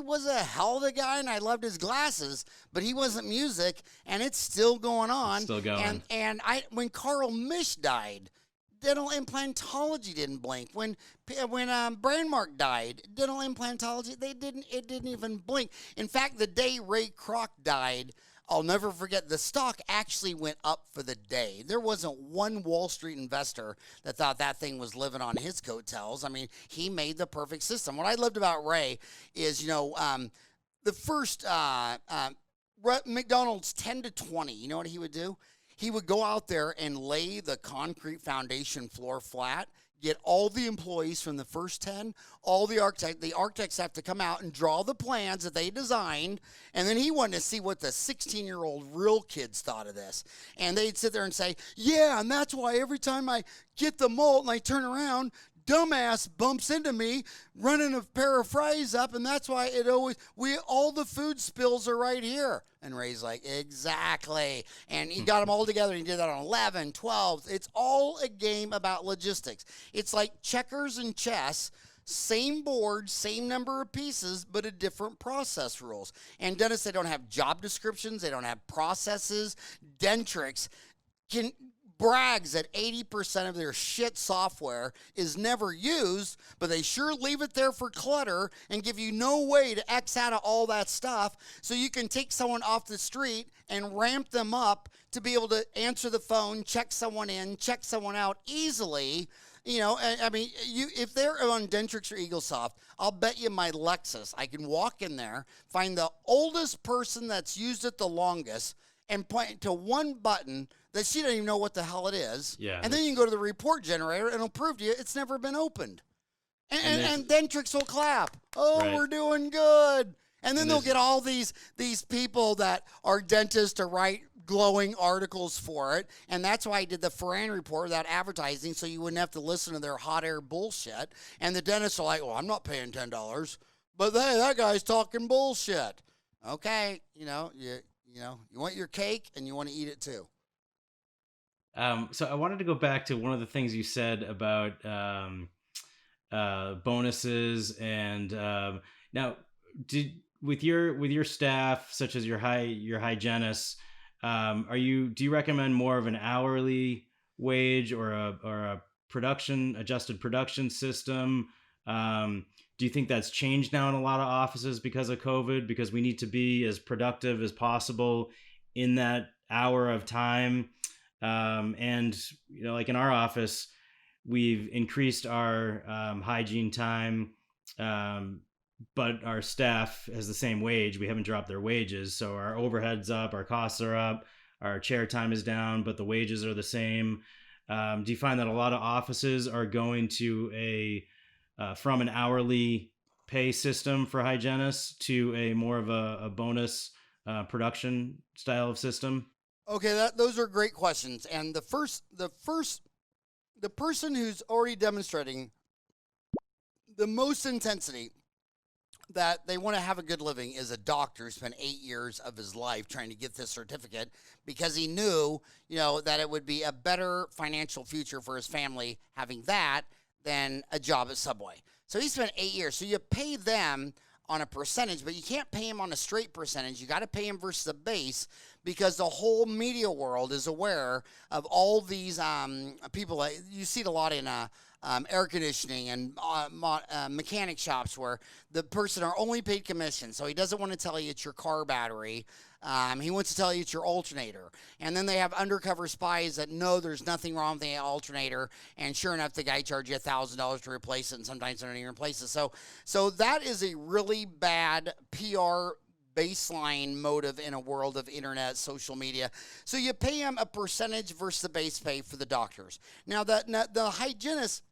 was a hell of a guy, and I loved his glasses, but he wasn't music, and it's still going on. It's still going. And when Carl Misch died, dental implantology didn't blink. When Brandmark died, dental implantology, it didn't even blink. In fact, the day Ray Kroc died, I'll never forget, the stock actually went up for the day. There wasn't one Wall Street investor that thought that thing was living on his coattails. He made the perfect system. What I loved about Ray is, the first McDonald's 10 to 20, you know what he would do? He would go out there and lay the concrete foundation floor flat, get all the employees from the first 10, all the architects have to come out and draw the plans that they designed, and then he wanted to see what the 16-year-old real kids thought of this. And they'd sit there and say, yeah, and that's why every time I get the mold and I turn around, dumbass bumps into me running a pair of fries up, and that's why all the food spills are right here. And Ray's like, exactly. And he got them all together, and he did that on 11, 12. It's all a game about logistics. It's like checkers and chess, same board, same number of pieces, but a different process rules. And dentists, they don't have job descriptions. They don't have processes. Dentrix can brags that 80% of their shit software is never used, but they sure leave it there for clutter and give you no way to X out of all that stuff so you can take someone off the street and ramp them up to be able to answer the phone, check someone in, check someone out easily. You know, I mean, if they're on Dentrix or EagleSoft, I'll bet you my Lexus, I can walk in there, find the oldest person that's used it the longest, and point to one button that she doesn't even know what the hell it is. Yeah. And then you can go to the report generator and it'll prove to you it's never been opened. And Dentrix will clap. Oh, right. We're doing good. And then they'll get all these people that are dentists to write glowing articles for it. And that's why I did the Ferran report without advertising, so you wouldn't have to listen to their hot air bullshit. And the dentists are like, well, I'm not paying $10. But hey, that guy's talking bullshit. Okay, you want your cake and you want to eat it too. So I wanted to go back to one of the things you said about bonuses, and now with your staff, such as your hygienists, do you recommend more of an hourly wage or a adjusted production system? Do you think that's changed now in a lot of offices because of COVID? Because we need to be as productive as possible in that hour of time. And like in our office, we've increased our hygiene time, but our staff has the same wage. We haven't dropped their wages, so our overhead's up, our costs are up, our chair time is down, but the wages are the same. Do you find that a lot of offices are going to from an hourly pay system for hygienists to a more of a bonus production style of system? Okay, those are great questions. And the person who's already demonstrating the most intensity that they want to have a good living is a doctor who spent 8 years of his life trying to get this certificate because he knew, that it would be a better financial future for his family having that than a job at Subway. So he spent 8 years. So you pay them on a percentage, but you can't pay him on a straight percentage. You got to pay him versus the base because the whole media world is aware of all these people. You see it a lot in air conditioning and mechanic shops where the person are only paid commission. So he doesn't want to tell you it's your car battery. He wants to tell you it's your alternator. And then they have undercover spies that know there's nothing wrong with the alternator. And sure enough, the guy charges you $1,000 to replace it. And sometimes they don't even replace it. So that is a really bad PR baseline motive in a world of internet, social media. So you pay them a percentage versus the base pay for the doctors. Now, the hygienists,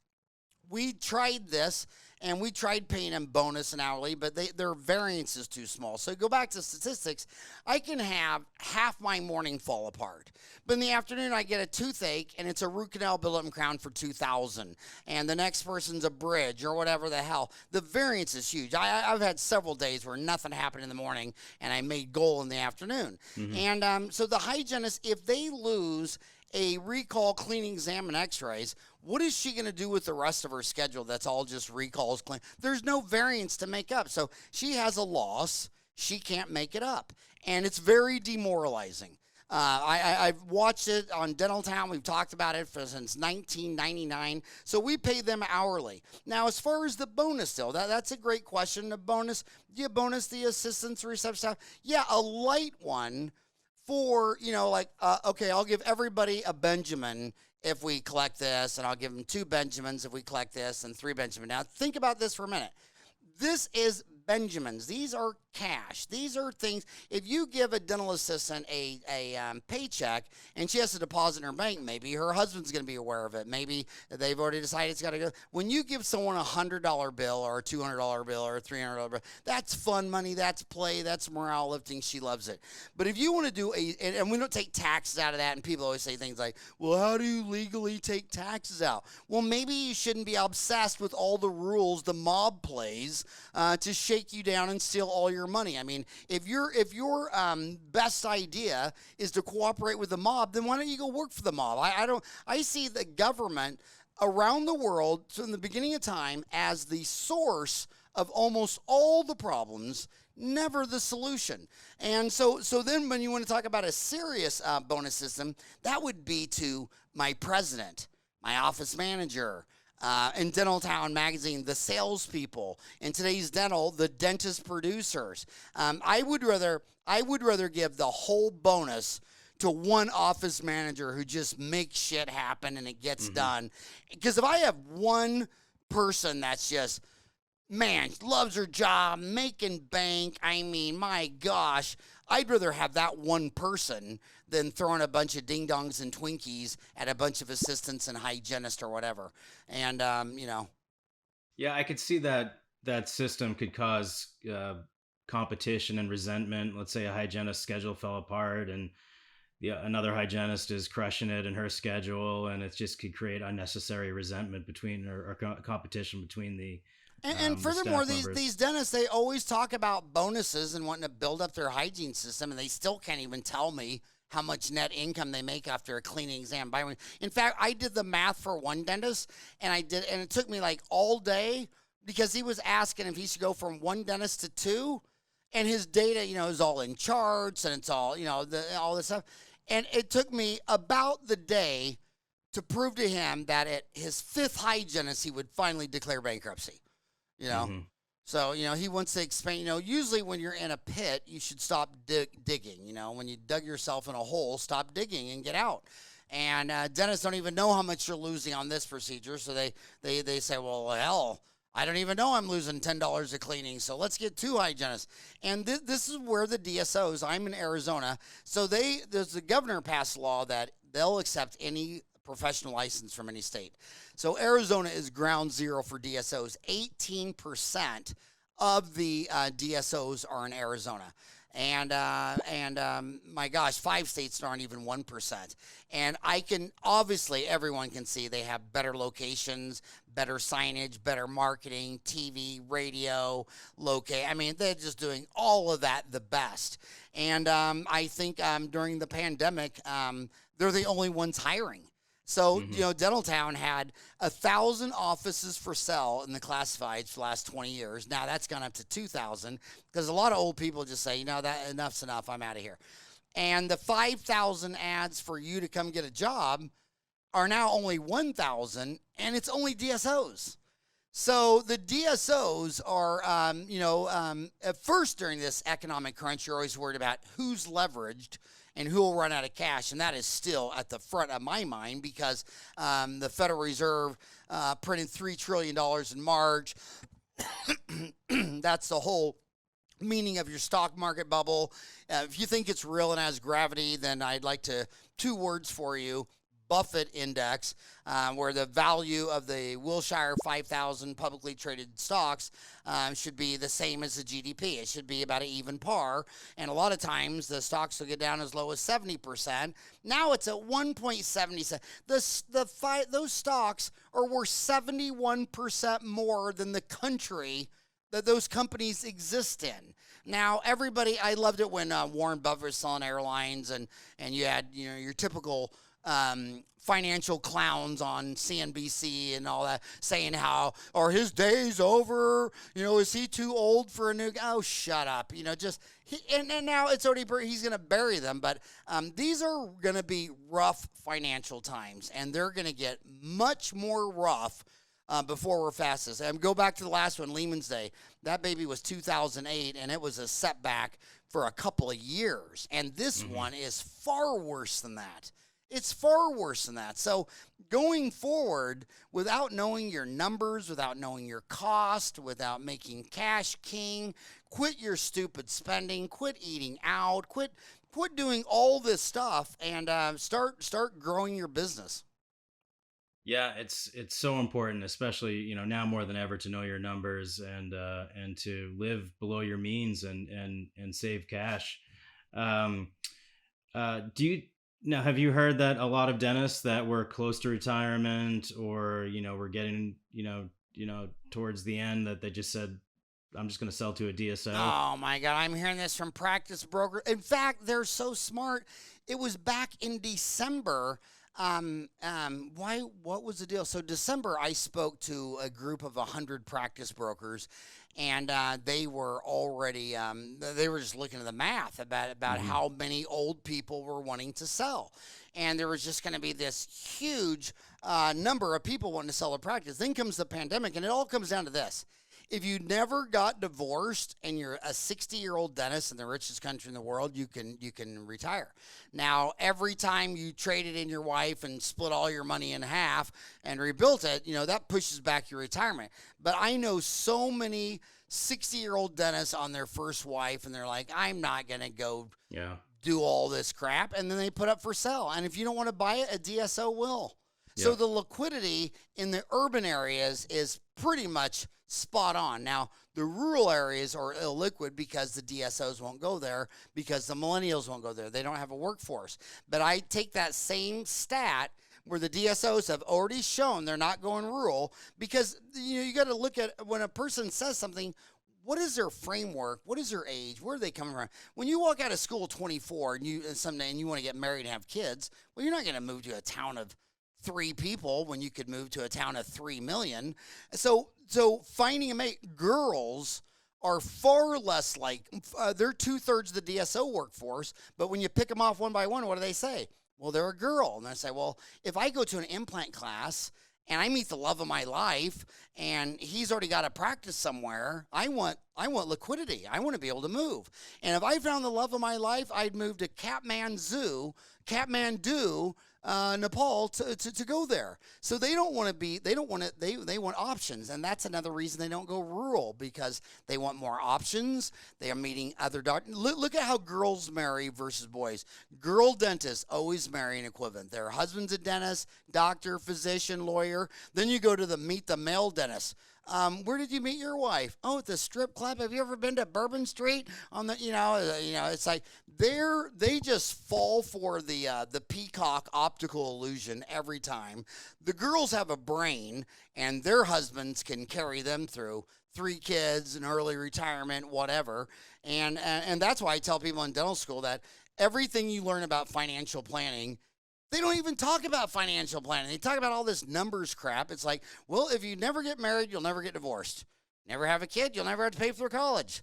we tried this, and we tried paying them bonus and hourly, but their variance is too small. So go back to statistics. I can have half my morning fall apart. But in the afternoon, I get a toothache, and it's a root canal build-up and crown for $2,000. And the next person's a bridge or whatever the hell. The variance is huge. I've had several days where nothing happened in the morning, and I made goal in the afternoon. Mm-hmm. And so the hygienist, if they lose a recall, cleaning, exam, and x-rays, what is she going to do with the rest of her schedule that's all just recalls? There's no variance to make up. So she has a loss. She can't make it up. And it's very demoralizing. I've watched it on Dental Town. We've talked about it since 1999. So we pay them hourly. Now, as far as the bonus, though, that's a great question. The bonus, do you bonus the assistants, reception staff? Yeah, a light one for, okay, I'll give everybody a Benjamin if we collect this, and I'll give them 2 Benjamins if we collect this, and 3 Benjamins. Now, think about this for a minute. This is Benjamins. These are cash. These are things. If you give a dental assistant a paycheck and she has to deposit in her bank, maybe her husband's going to be aware of it. Maybe they've already decided it's got to go. When you give someone a $100 bill or a $200 bill or a $300 bill, that's fun money. That's play. That's morale lifting. She loves it. But if you want to do and we don't take taxes out of that, and people always say things like, well, how do you legally take taxes out? Well, maybe you shouldn't be obsessed with all the rules the mob plays to shake you down and steal all your money. I mean, if your best idea is to cooperate with the mob, then why don't you go work for the mob? I see the government around the world from the beginning of time as the source of almost all the problems, never the solution. And so then when you want to talk about a serious bonus system, that would be to my president, my office manager, in Dental Town magazine, the salespeople, in today's dental, the dentist producers. I would rather give the whole bonus to one office manager who just makes shit happen and it gets done. Because if I have one person that's just, man, loves her job, making bank, I mean, my gosh, I'd rather have that one person than throwing a bunch of ding-dongs and Twinkies at a bunch of assistants and hygienists or whatever. And, Yeah, I could see that system could cause competition and resentment. Let's say a hygienist schedule fell apart, and another hygienist is crushing it in her schedule, and it just could create unnecessary resentment between or competition between and the furthermore, staff members. these dentists, they always talk about bonuses and wanting to build up their hygiene system, and they still can't even tell me how much net income they make after a cleaning exam. In fact, I did the math for one dentist, and it took me like all day because he was asking if he should go from one dentist to two, and his data, is all in charts and it's all, all this stuff. And it took me about the day to prove to him that at his fifth hygienist, he would finally declare bankruptcy. So, he wants to explain, usually when you're in a pit, you should stop digging. When you dug yourself in a hole, stop digging and get out. And dentists don't even know how much you're losing on this procedure. So they say, well, hell, I don't even know I'm losing $10 a cleaning. So let's get two hygienists. And this is where the DSOs, I'm in Arizona. So the governor passed a law that they'll accept any professional license from any state. So Arizona is ground zero for DSOs. 18% of the DSOs are in Arizona. And my gosh, 5 states aren't even 1%. And obviously everyone can see they have better locations, better signage, better marketing, TV, radio, locate. I mean, they're just doing all of that the best. And I think during the pandemic, they're the only ones hiring. So, Dental Town had 1,000 offices for sale in the classifieds for the last 20 years. Now that's gone up to 2,000 because a lot of old people just say, that enough's enough. I'm out of here. And the 5,000 ads for you to come get a job are now only 1,000, and it's only DSOs. So the DSOs are, at first during this economic crunch, you're always worried about who's leveraged and who will run out of cash. And that is still at the front of my mind because the Federal Reserve printed $3 trillion in March. That's the whole meaning of your stock market bubble. If you think it's real and has gravity, then I'd like two words for you. Buffett index, where the value of the Wilshire 5,000 publicly traded stocks should be the same as the GDP. It should be about an even par. And a lot of times the stocks will get down as low as 70%. Now it's at 1.77. Those stocks are worth 71% more than the country that those companies exist in. Now, I loved it when Warren Buffett was selling airlines and you had your typical financial clowns on CNBC and all that saying how, are his days over? Is he too old for a new guy? Oh, shut up. And now it's already, he's going to bury them. But these are going to be rough financial times, and they're going to get much more rough before we're fastest. And go back to the last one, Lehman's Day. That baby was 2008, and it was a setback for a couple of years. And this one is far worse than that. It's far worse than that. So going forward, without knowing your numbers, without knowing your cost, without making cash king, quit your stupid spending, quit eating out, quit doing all this stuff, and start growing your business. Yeah, it's so important, especially now more than ever, to know your numbers and to live below your means and save cash. Now, have you heard that a lot of dentists that were close to retirement or, were getting, towards the end, that they just said, I'm just going to sell to a DSO? Oh, my God. I'm hearing this from practice brokers. In fact, they're so smart. It was back in December. What was the deal? So December, I spoke to a group of 100 practice brokers, and they were already they were just looking at the math about Hmm. how many old people were wanting to sell, and there was just going to be this huge number of people wanting to sell their practice. Then comes the pandemic, and it all comes down to this: if you never got divorced and you're a 60-year-old dentist in the richest country in the world, you can retire. Now, every time you traded in your wife and split all your money in half and rebuilt it, that pushes back your retirement. But I know so many 60-year-old dentists on their first wife, and they're like, I'm not going to go Yeah. do all this crap, and then they put up for sale. And if you don't want to buy it, a DSO will. So Yeah. the liquidity in the urban areas is pretty much spot on. Now, the rural areas are illiquid because the DSOs won't go there, because the millennials won't go there. They don't have a workforce. But I take that same stat where the DSOs have already shown they're not going rural, because you got to look at when a person says something. What is their framework? What is their age? Where are they coming from? When you walk out of school 24 and someday you want to get married and have kids, well, you're not going to move to a town of 3 people when you could move to a town of 3 million. So finding a mate, girls are far less like they're 2/3 of the DSO workforce. But when you pick them off one by one, what do they say? Well, they're a girl, and I say, well, if I go to an implant class and I meet the love of my life, and he's already got a practice somewhere, I want liquidity. I want to be able to move. And if I found the love of my life, I'd move to Kathmandu, Nepal, to go there. So they don't want to be. They don't want to. They want options, and that's another reason they don't go rural, because they want more options. They are meeting other doctors. Look at how girls marry versus boys. Girl dentists always marry an equivalent. Their husband's a dentist, doctor, physician, lawyer. Then you go to meet the male dentist. Where did you meet your wife? Oh, at the strip club. Have you ever been to Bourbon Street? On the, it's like they just fall for the peacock optical illusion every time. The girls have a brain, and their husbands can carry them through 3 kids, an early retirement, whatever. And that's why I tell people in dental school that everything you learn about financial planning, they don't even talk about financial planning. They talk about all this numbers crap. It's like, well, if you never get married, you'll never get divorced. Never have a kid, you'll never have to pay for college.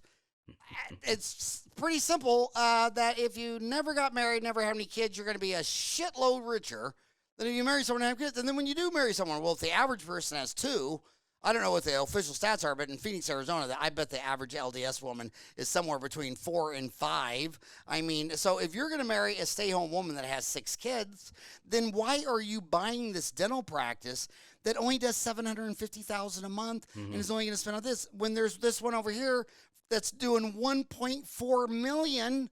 It's pretty simple that if you never got married, never have any kids, you're going to be a shitload richer than if you marry someone and have kids. And then when you do marry someone, well, if the average person has 2, I don't know what the official stats are, but in Phoenix, Arizona, I bet the average LDS woman is somewhere between 4 and 5. I mean, so if you're going to marry a stay-home woman that has 6 kids, then why are you buying this dental practice that only does $750,000 a month and is only going to spend on this, when there's this one over here that's doing $1.4 million,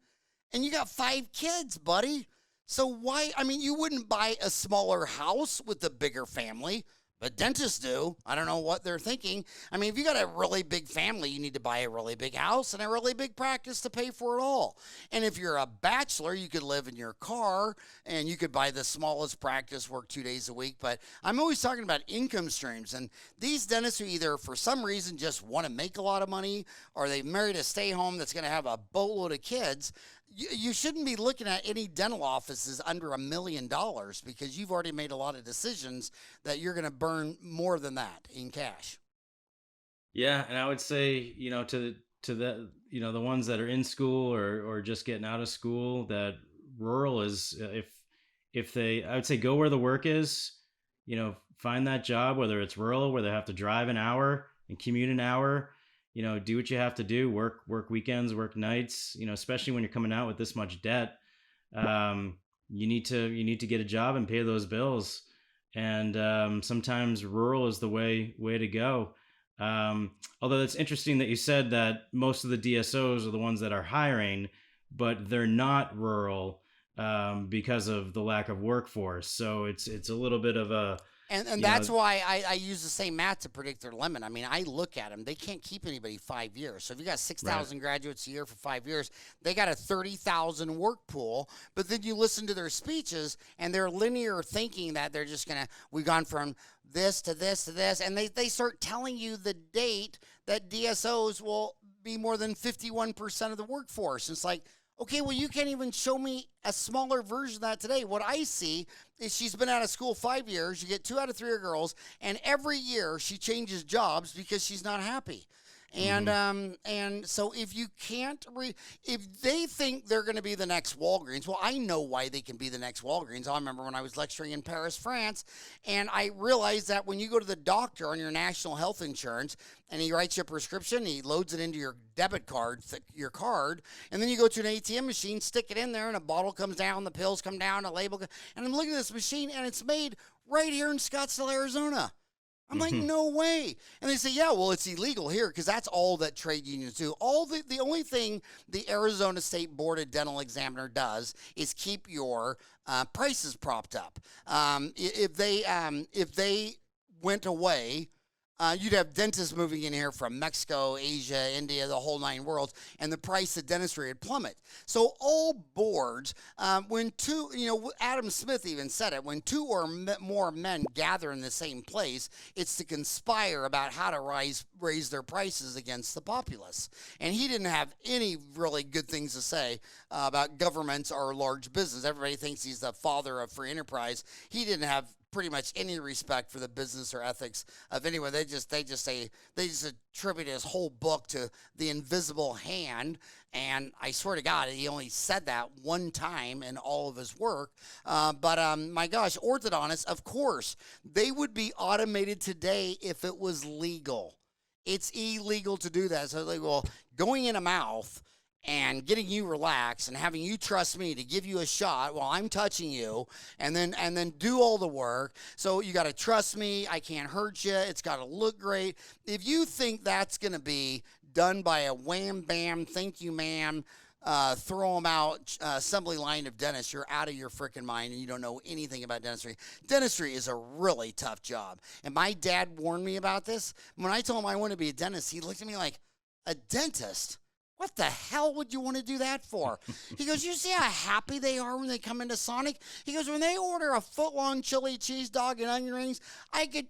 and you got 5 kids, buddy? So why? I mean, you wouldn't buy a smaller house with a bigger family. But dentists do. I don't know what they're thinking. I mean, if you got a really big family, you need to buy a really big house and a really big practice to pay for it all. And if you're a bachelor, you could live in your car and you could buy the smallest practice, work 2 days a week. But I'm always talking about income streams. And these dentists who either for some reason just want to make a lot of money, or they've married a stay home that's going to have a boatload of kids, you shouldn't be looking at any dental offices under $1 million, because you've already made a lot of decisions that you're going to burn more than that in cash. Yeah, and I would say, to the the ones that are in school or just getting out of school, that rural is, if they, I would say, go where the work is. Find that job, whether it's rural where they have to drive an hour and commute an hour. Do what you have to do. Work weekends, work nights. Especially when you're coming out with this much debt, you need to get a job and pay those bills. And sometimes rural is the way to go. Although it's interesting that you said that most of the DSOs are the ones that are hiring, but they're not rural because of the lack of workforce. So it's a little bit of a, And that's why I use the same math to predict their limit. I mean, I look at them. They can't keep anybody 5 years. So if you got 6,000 graduates a year for 5 years, they got a 30,000 work pool. But then you listen to their speeches, and they're linear thinking that they're just going to, we've gone from this to this to this. And they start telling you the date that DSOs will be more than 51% of the workforce. And it's like, okay, well, you can't even show me a smaller version of that today. What I see is she's been out of school 5 years. You get 2 out of 3 are girls, and every year she changes jobs because she's not happy. Mm-hmm. And so if you can't if they think they're going to be the next Walgreens, well, I know why they can be the next Walgreens. I remember when I was lecturing in Paris, France, and I realized that when you go to the doctor on your national health insurance and he writes you a prescription, he loads it into your debit card, your card, and then you go to an ATM machine, stick it in there, and a bottle comes down, the pills come down, a label, and I'm looking at this machine, and it's made right here in Scottsdale, Arizona. I'm like, Mm-hmm. no way. And they say, yeah, well, it's illegal here because that's all that trade unions do. The only thing the Arizona State Board of Dental Examiner does is keep your prices propped up. If they went away, you'd have dentists moving in here from Mexico, Asia, India, the whole nine worlds, and the price of dentistry would plummet. So all boards, when two, Adam Smith even said it, when two or more men gather in the same place, it's to conspire about how to raise their prices against the populace. And he didn't have any really good things to say about governments or large business. Everybody thinks he's the father of free enterprise. He didn't have pretty much any respect for the business or ethics of anyone. They just attribute his whole book to the invisible hand. And I swear to God, he only said that one time in all of his work. But my gosh, orthodontists, of course, they would be automated today if it was legal. It's illegal to do that. So like, well, going in a mouth and getting you relaxed and having you trust me to give you a shot while I'm touching you and then do all the work. So you got to trust me. I can't hurt you. It's got to look great. If you think that's going to be done by a wham bam, thank you ma'am, throw them out assembly line of dentists, you're out of your freaking mind and you don't know anything about dentistry. Dentistry is a really tough job. And my dad warned me about this. When I told him I want to be a dentist, he looked at me like, a dentist? What the hell would you want to do that for? He goes, you see how happy they are when they come into Sonic? He goes, when they order a foot-long chili cheese dog and onion rings, I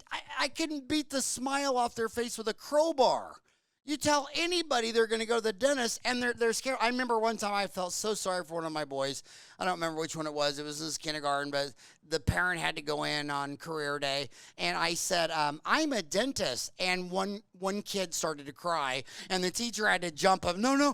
couldn't beat the smile off their face with a crowbar. You tell anybody they're going to go to the dentist, and they're scared. I remember one time I felt so sorry for one of my boys. I don't remember which one it was. It was in his kindergarten, but the parent had to go in on career day, and I said, I'm a dentist. And one kid started to cry, and the teacher had to jump up. No,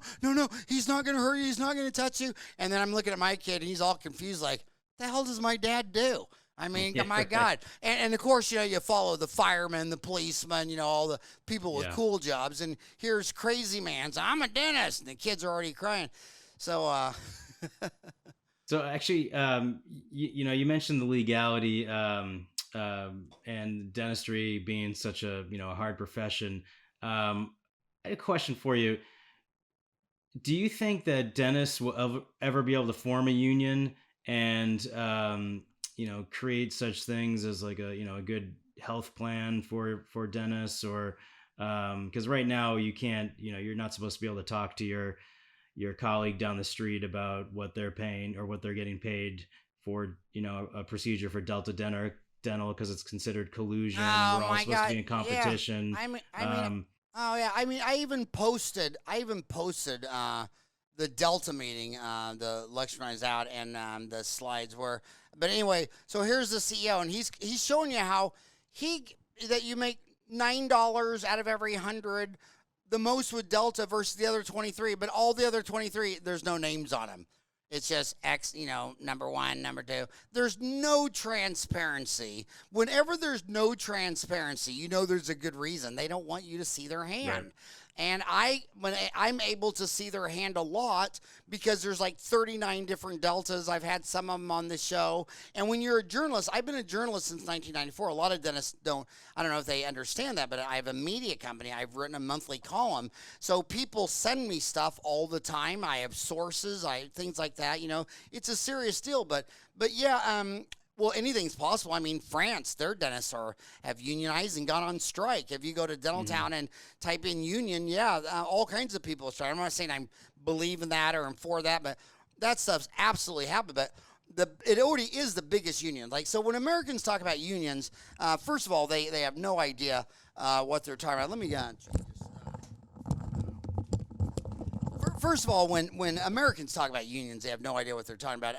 he's not going to hurt you. He's not going to touch you. And then I'm looking at my kid, and he's all confused, like, the hell does my dad do? I mean, Yeah, my right. God. And of course, you follow the firemen, the policemen, all the people with Yeah. cool jobs. And here's crazy man. So I'm a dentist. And the kids are already crying. So, So actually, you mentioned the legality and dentistry being such a a hard profession. I had a question for you. Do you think that dentists will ever be able to form a union and create such things as like a good health plan for dentists, or because right now you can't, you're not supposed to be able to talk to your colleague down the street about what they're paying or what they're getting paid for a procedure for dental because it's considered collusion. oh We're all my supposed to God. be in Yeah. competition. I mean, oh yeah. I mean, I even posted the Delta meeting, the lecture when I was out, and the slides were. But anyway, so here's the CEO, and he's showing you how that you make $9 out of every 100, the most with Delta versus the other 23. But all the other 23, there's no names on them. It's just X, number one, number two. There's no transparency. Whenever there's no transparency, there's a good reason. They don't want you to see their hand. Right. And I'm able to see their hand a lot because there's like 39 different deltas. I've had some of them on the show. And when you're a journalist, I've been a journalist since 1994. A lot of dentists I don't know if they understand that, but I have a media company. I've written a monthly column. So people send me stuff all the time. I have sources, things like that. It's a serious deal. But yeah, well, anything's possible. I mean, France, their dentists have unionized and gone on strike. If you go to Dental Town and type in union, all kinds of people are striking. I'm not saying I believe in that or I'm for that, but that stuff's absolutely happened. But it already is the biggest union. Like, so when Americans talk about unions, first of all, they have no idea what they're talking about. Let me check this. First of all, when Americans talk about unions, they have no idea what they're talking about.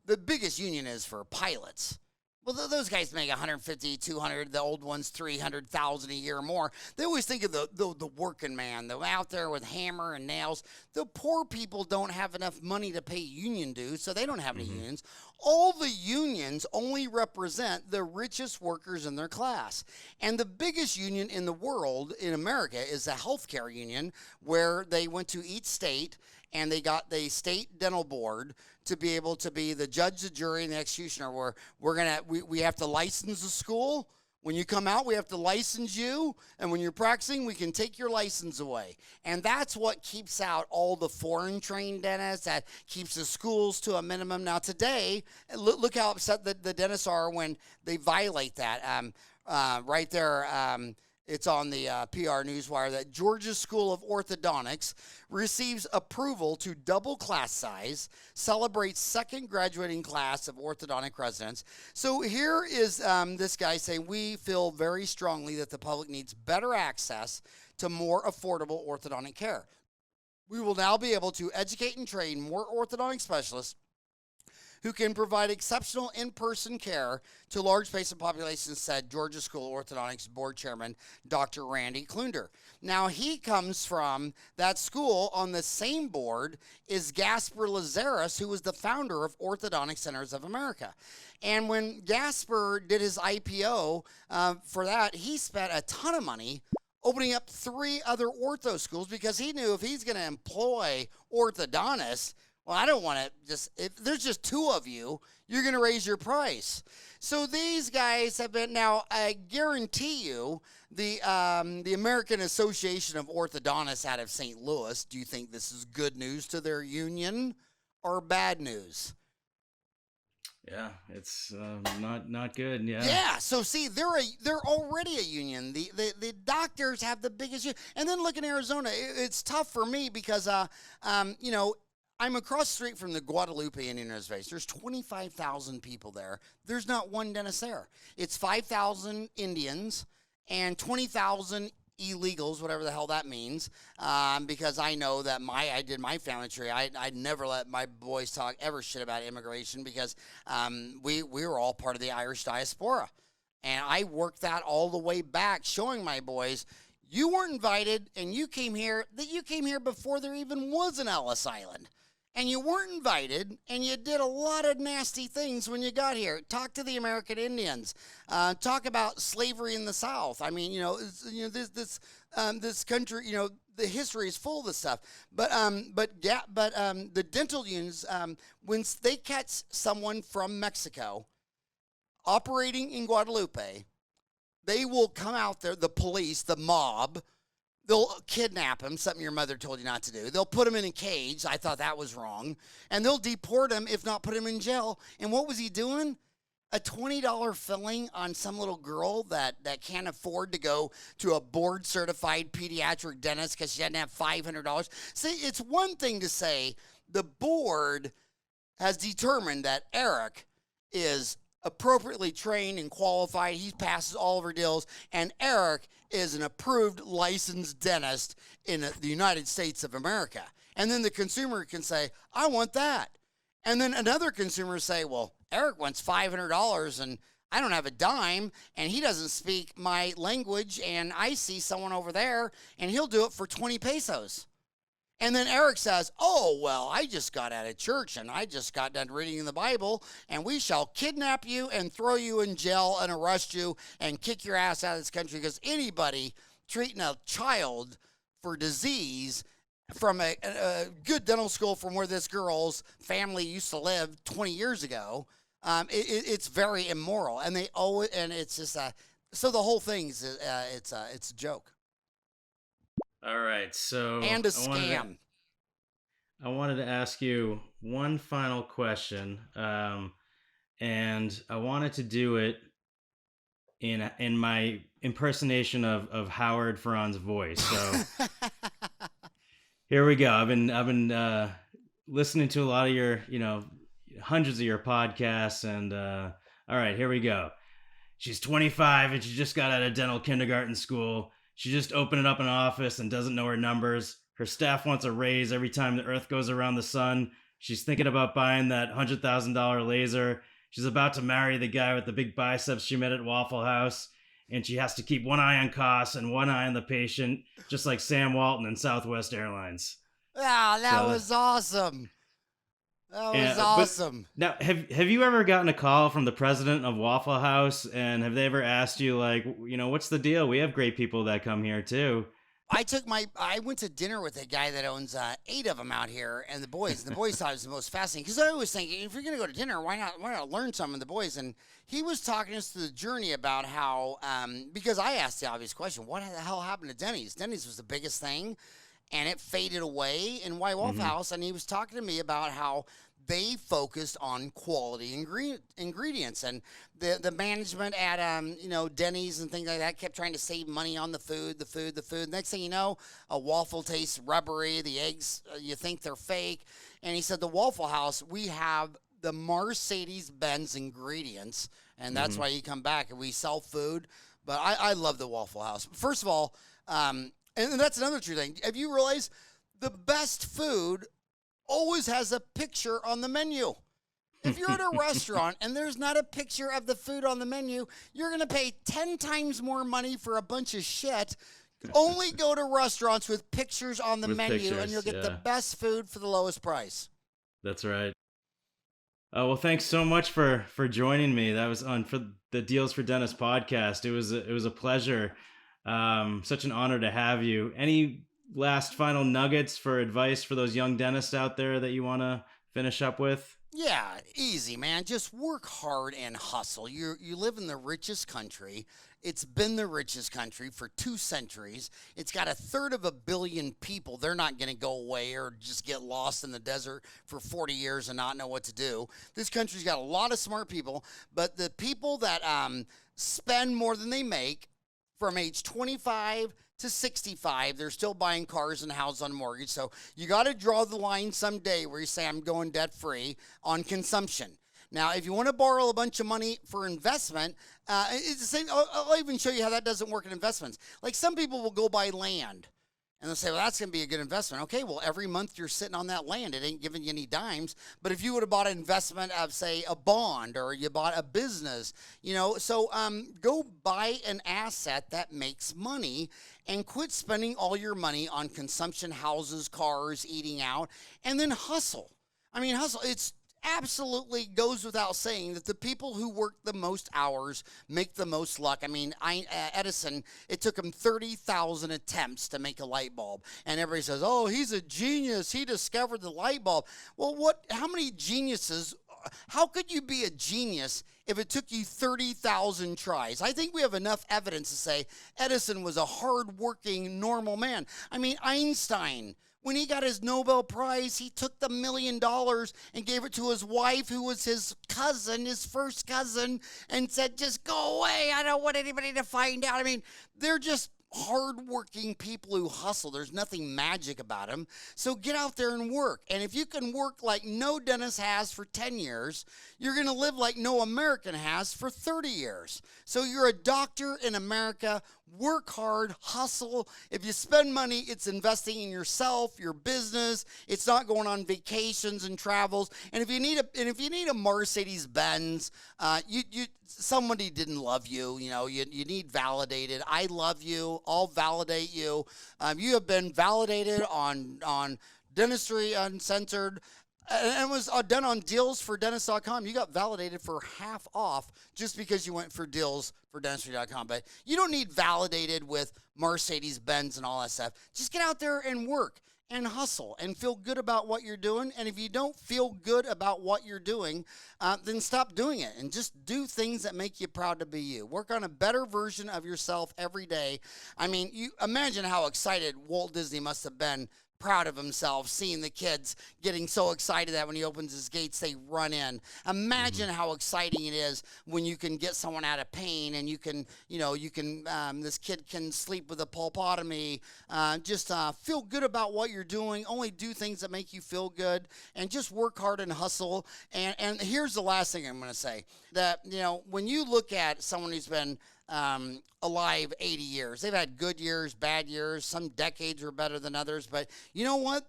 The biggest union is for pilots. Well, those guys make 150, 200. The old ones 300,000 a year or more. They always think of the working man, the out there with hammer and nails. The poor people don't have enough money to pay union dues, so they don't have any unions. All the unions only represent the richest workers in their class. And the biggest union in the world, in America, is the healthcare union, where they went to each state and they got the state dental board to be able to be the judge, the jury, and the executioner. Where we have to license the school. When you come out, we have to license you, and when you're practicing, we can take your license away. And that's what keeps out all the foreign-trained dentists, that keeps the schools to a minimum. Now, today, look how upset the dentists are when they violate that. Right there, it's on the PR Newswire that Georgia School of Orthodontics receives approval to double class size, celebrates second graduating class of orthodontic residents. So here is this guy saying, we feel very strongly that the public needs better access to more affordable orthodontic care. We will now be able to educate and train more orthodontic specialists who can provide exceptional in-person care to large patient populations, said Georgia School of Orthodontics Board Chairman Dr. Randy Klunder. Now, he comes from that school. On the same board is Gasper Lazaris, who was the founder of Orthodontic Centers of America. And when Gasper did his IPO for that, he spent a ton of money opening up 3 other ortho schools, because he knew if he's going to employ orthodontists, well, I don't want to if there's just 2 of you, you're going to raise your price. So these guys have been, now I guarantee you, the American Association of Orthodontists out of St. Louis, do you think this is good news to their union or bad news? Yeah, it's not good. Yeah. Yeah. So see, they're already a union. The doctors have the biggest union. And then look in Arizona. It's tough for me because you know, I'm across the street from the Guadalupe Indian Reservation. There's 25,000 people there. There's not one dentist there. It's 5,000 Indians and 20,000 illegals, whatever the hell that means, because I know that I did my family tree. I'd never let my boys talk ever shit about immigration, because we were all part of the Irish diaspora. And I worked that all the way back, showing my boys, you weren't invited, and you came here before there even was an Ellis Island. And you weren't invited, and you did a lot of nasty things when you got here. Talk to the American Indians. Talk about slavery in the South. I mean, this country, the history is full of this stuff. But the dental unions, when they catch someone from Mexico operating in Guadalupe, they will come out there, the police, the mob. They'll kidnap him, something your mother told you not to do. They'll put him in a cage. I thought that was wrong. And they'll deport him, if not put him in jail. And what was he doing? A $20 filling on some little girl that can't afford to go to a board-certified pediatric dentist because she doesn't have $500. See, it's one thing to say the board has determined that Eric is appropriately trained and qualified. He passes all of her deals, and Eric is an approved licensed dentist in the United States of America. And then the consumer can say, I want that. And then another consumer say, well, Eric wants $500 and I don't have a dime, and he doesn't speak my language, and I see someone over there and he'll do it for 20 pesos. And then Eric says, oh, well, I just got out of church and I just got done reading the Bible, and we shall kidnap you and throw you in jail and arrest you and kick your ass out of this country, because anybody treating a child for disease from a good dental school from where this girl's family used to live 20 years ago, it's very immoral. And it's just so the whole thing's it's a joke. All right, so and a scam. I wanted to ask you one final question, and I wanted to do it in my impersonation of Howard Farran's voice. So here we go. I've been listening to a lot of your, hundreds of your podcasts, and all right, here we go. She's 25 and she just got out of dental kindergarten school. She just opened up an office and doesn't know her numbers. Her staff wants a raise every time the earth goes around the sun. She's thinking about buying that $100,000 laser. she's about to marry the guy with the big biceps she met at Waffle House, and she has to keep one eye on costs and one eye on the patient, just like Sam Walton and Southwest Airlines. Ah, that So was awesome. That was yeah, but awesome. now have you ever gotten a call from the president of Waffle House, and have they ever asked you, like, what's the deal? We have great people that come here too. I went to dinner with a guy that owns 8 of them out here, and the boys thought it was the most fascinating, because I always think, if you're going to go to dinner, why not learn some of the boys? And he was talking us through the journey about how, because I asked the obvious question, what the hell happened to Denny's? Denny's was the biggest thing, and it faded away in White Waffle House, and he was talking to me about how they focused on quality ingredients, and the management at Denny's and things like that kept trying to save money on the food. Next thing you know, a waffle tastes rubbery. The eggs, you think they're fake. And he said, the Waffle House, we have the Mercedes-Benz ingredients, and that's why you come back and we sell food. But I love the Waffle House. First of all, and that's another true thing. Have you realized the best food always has a picture on the menu? If you're at a restaurant and there's not a picture of the food on the menu, you're going to pay 10 times more money for a bunch of shit. Only go to restaurants with pictures on the menu, and you'll get the best food for the lowest price. That's right. Well, thanks so much for joining me. That was on for the Deals for Dentists podcast. It was a pleasure. Such an honor to have you. Any last final nuggets for advice for those young dentists out there that you want to finish up with? Yeah, easy, man. Just work hard and hustle. You live in the richest country. It's been the richest country for 2 centuries. It's got 1/3 of a billion people. They're not going to go away or just get lost in the desert for 40 years and not know what to do. This country's got a lot of smart people, but the people that spend more than they make from age 25 to 65, they're still buying cars and houses on mortgage. So you got to draw the line someday where you say, I'm going debt free on consumption. Now, if you want to borrow a bunch of money for investment, it's the same. I'll even show you how that doesn't work in investments. Like, some people will go buy land and they'll say, well, that's going to be a good investment. Okay, well, every month you're sitting on that land. It ain't giving you any dimes. But if you would have bought an investment of, say, a bond, or you bought a business, so go buy an asset that makes money, and quit spending all your money on consumption, houses, cars, eating out, and then hustle. I mean, hustle. It's absolutely goes without saying that the people who work the most hours make the most luck. I mean, Edison, it took him 30,000 attempts to make a light bulb. And everybody says, oh, he's a genius. He discovered the light bulb. Well, how many geniuses? How could you be a genius if it took you 30,000 tries? I think we have enough evidence to say Edison was a hard-working, normal man. I mean, Einstein, when he got his Nobel Prize, he took the $1 million and gave it to his wife, who was his cousin, his first cousin, and said, just go away. I don't want anybody to find out. I mean, they're just hardworking people who hustle. There's nothing magic about them. So get out there and work. And if you can work like no dentist has for 10 years, you're going to live like no American has for 30 years. So you're a doctor in America. Work hard, hustle. If you spend money, it's investing in yourself, your business. It's not going on vacations and travels. And if you need a Mercedes Benz, somebody didn't love you. You need validated. I love you. I'll validate you. You have been validated on Dentistry Uncensored. And it was done on dealsfordentist.com. You got validated for half off just because you went for dealsfordentistry.com. But you don't need validated with Mercedes-Benz and all that stuff. Just get out there and work and hustle and feel good about what you're doing. And if you don't feel good about what you're doing, then stop doing it and just do things that make you proud to be you. Work on a better version of yourself every day. I mean, you imagine how excited Walt Disney must have been, proud of himself, seeing the kids getting so excited that when he opens his gates, they run in. Imagine how exciting it is when you can get someone out of pain, and this kid can sleep with a pulpotomy. Just feel good about what you're doing. Only do things that make you feel good, and just work hard and hustle. And here's the last thing I'm going to say, that, when you look at someone who's been alive 80 years. They've had good years, bad years. Some decades were better than others. But you know what?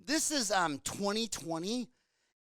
This is 2020,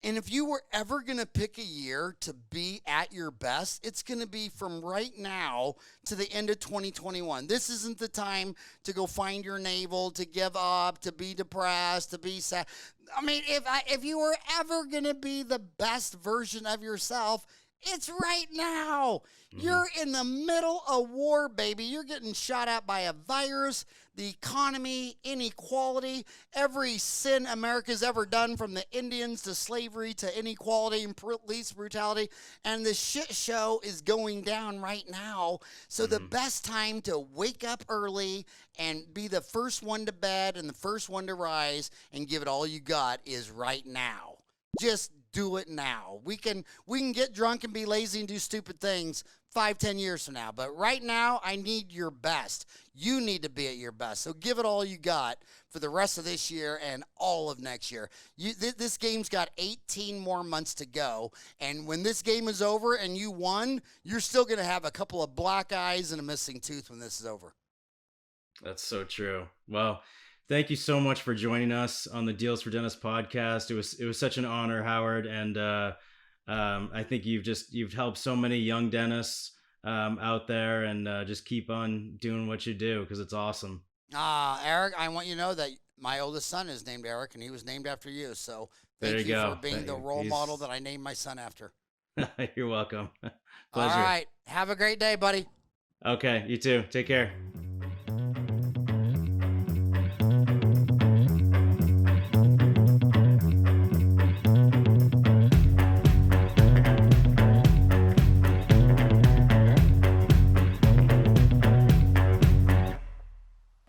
And if you were ever going to pick a year to be at your best, it's going to be from right now to the end of 2021. This isn't the time to go find your navel, to give up, to be depressed, to be sad. I mean, if you were ever going to be the best version of yourself, it's right now. You're in the middle of war, baby. You're getting shot at by a virus, the economy, inequality, every sin America's ever done, from the Indians to slavery to inequality and police brutality. And the shit show is going down right now. So the best time to wake up early and be the first one to bed and the first one to rise and give it all you got is right now. Just do it now. We can get drunk and be lazy and do stupid things 5-10 years from now. But right now, I need your best. You need to be at your best. So give it all you got for the rest of this year and all of next year. This game's got 18 more months to go. And when this game is over and you won, you're still going to have a couple of black eyes and a missing tooth when this is over. That's so true. Well, thank you so much for joining us on the Deals for Dentists podcast. It was such an honor, Howard, and I think you've helped so many young dentists out there, and just keep on doing what you do, because it's awesome. Eric, I want you to know that my oldest son is named Eric, and he was named after you. So thank you for being the role model that I named my son after. You're welcome. Pleasure. All right. Have a great day, buddy. Okay, you too. Take care.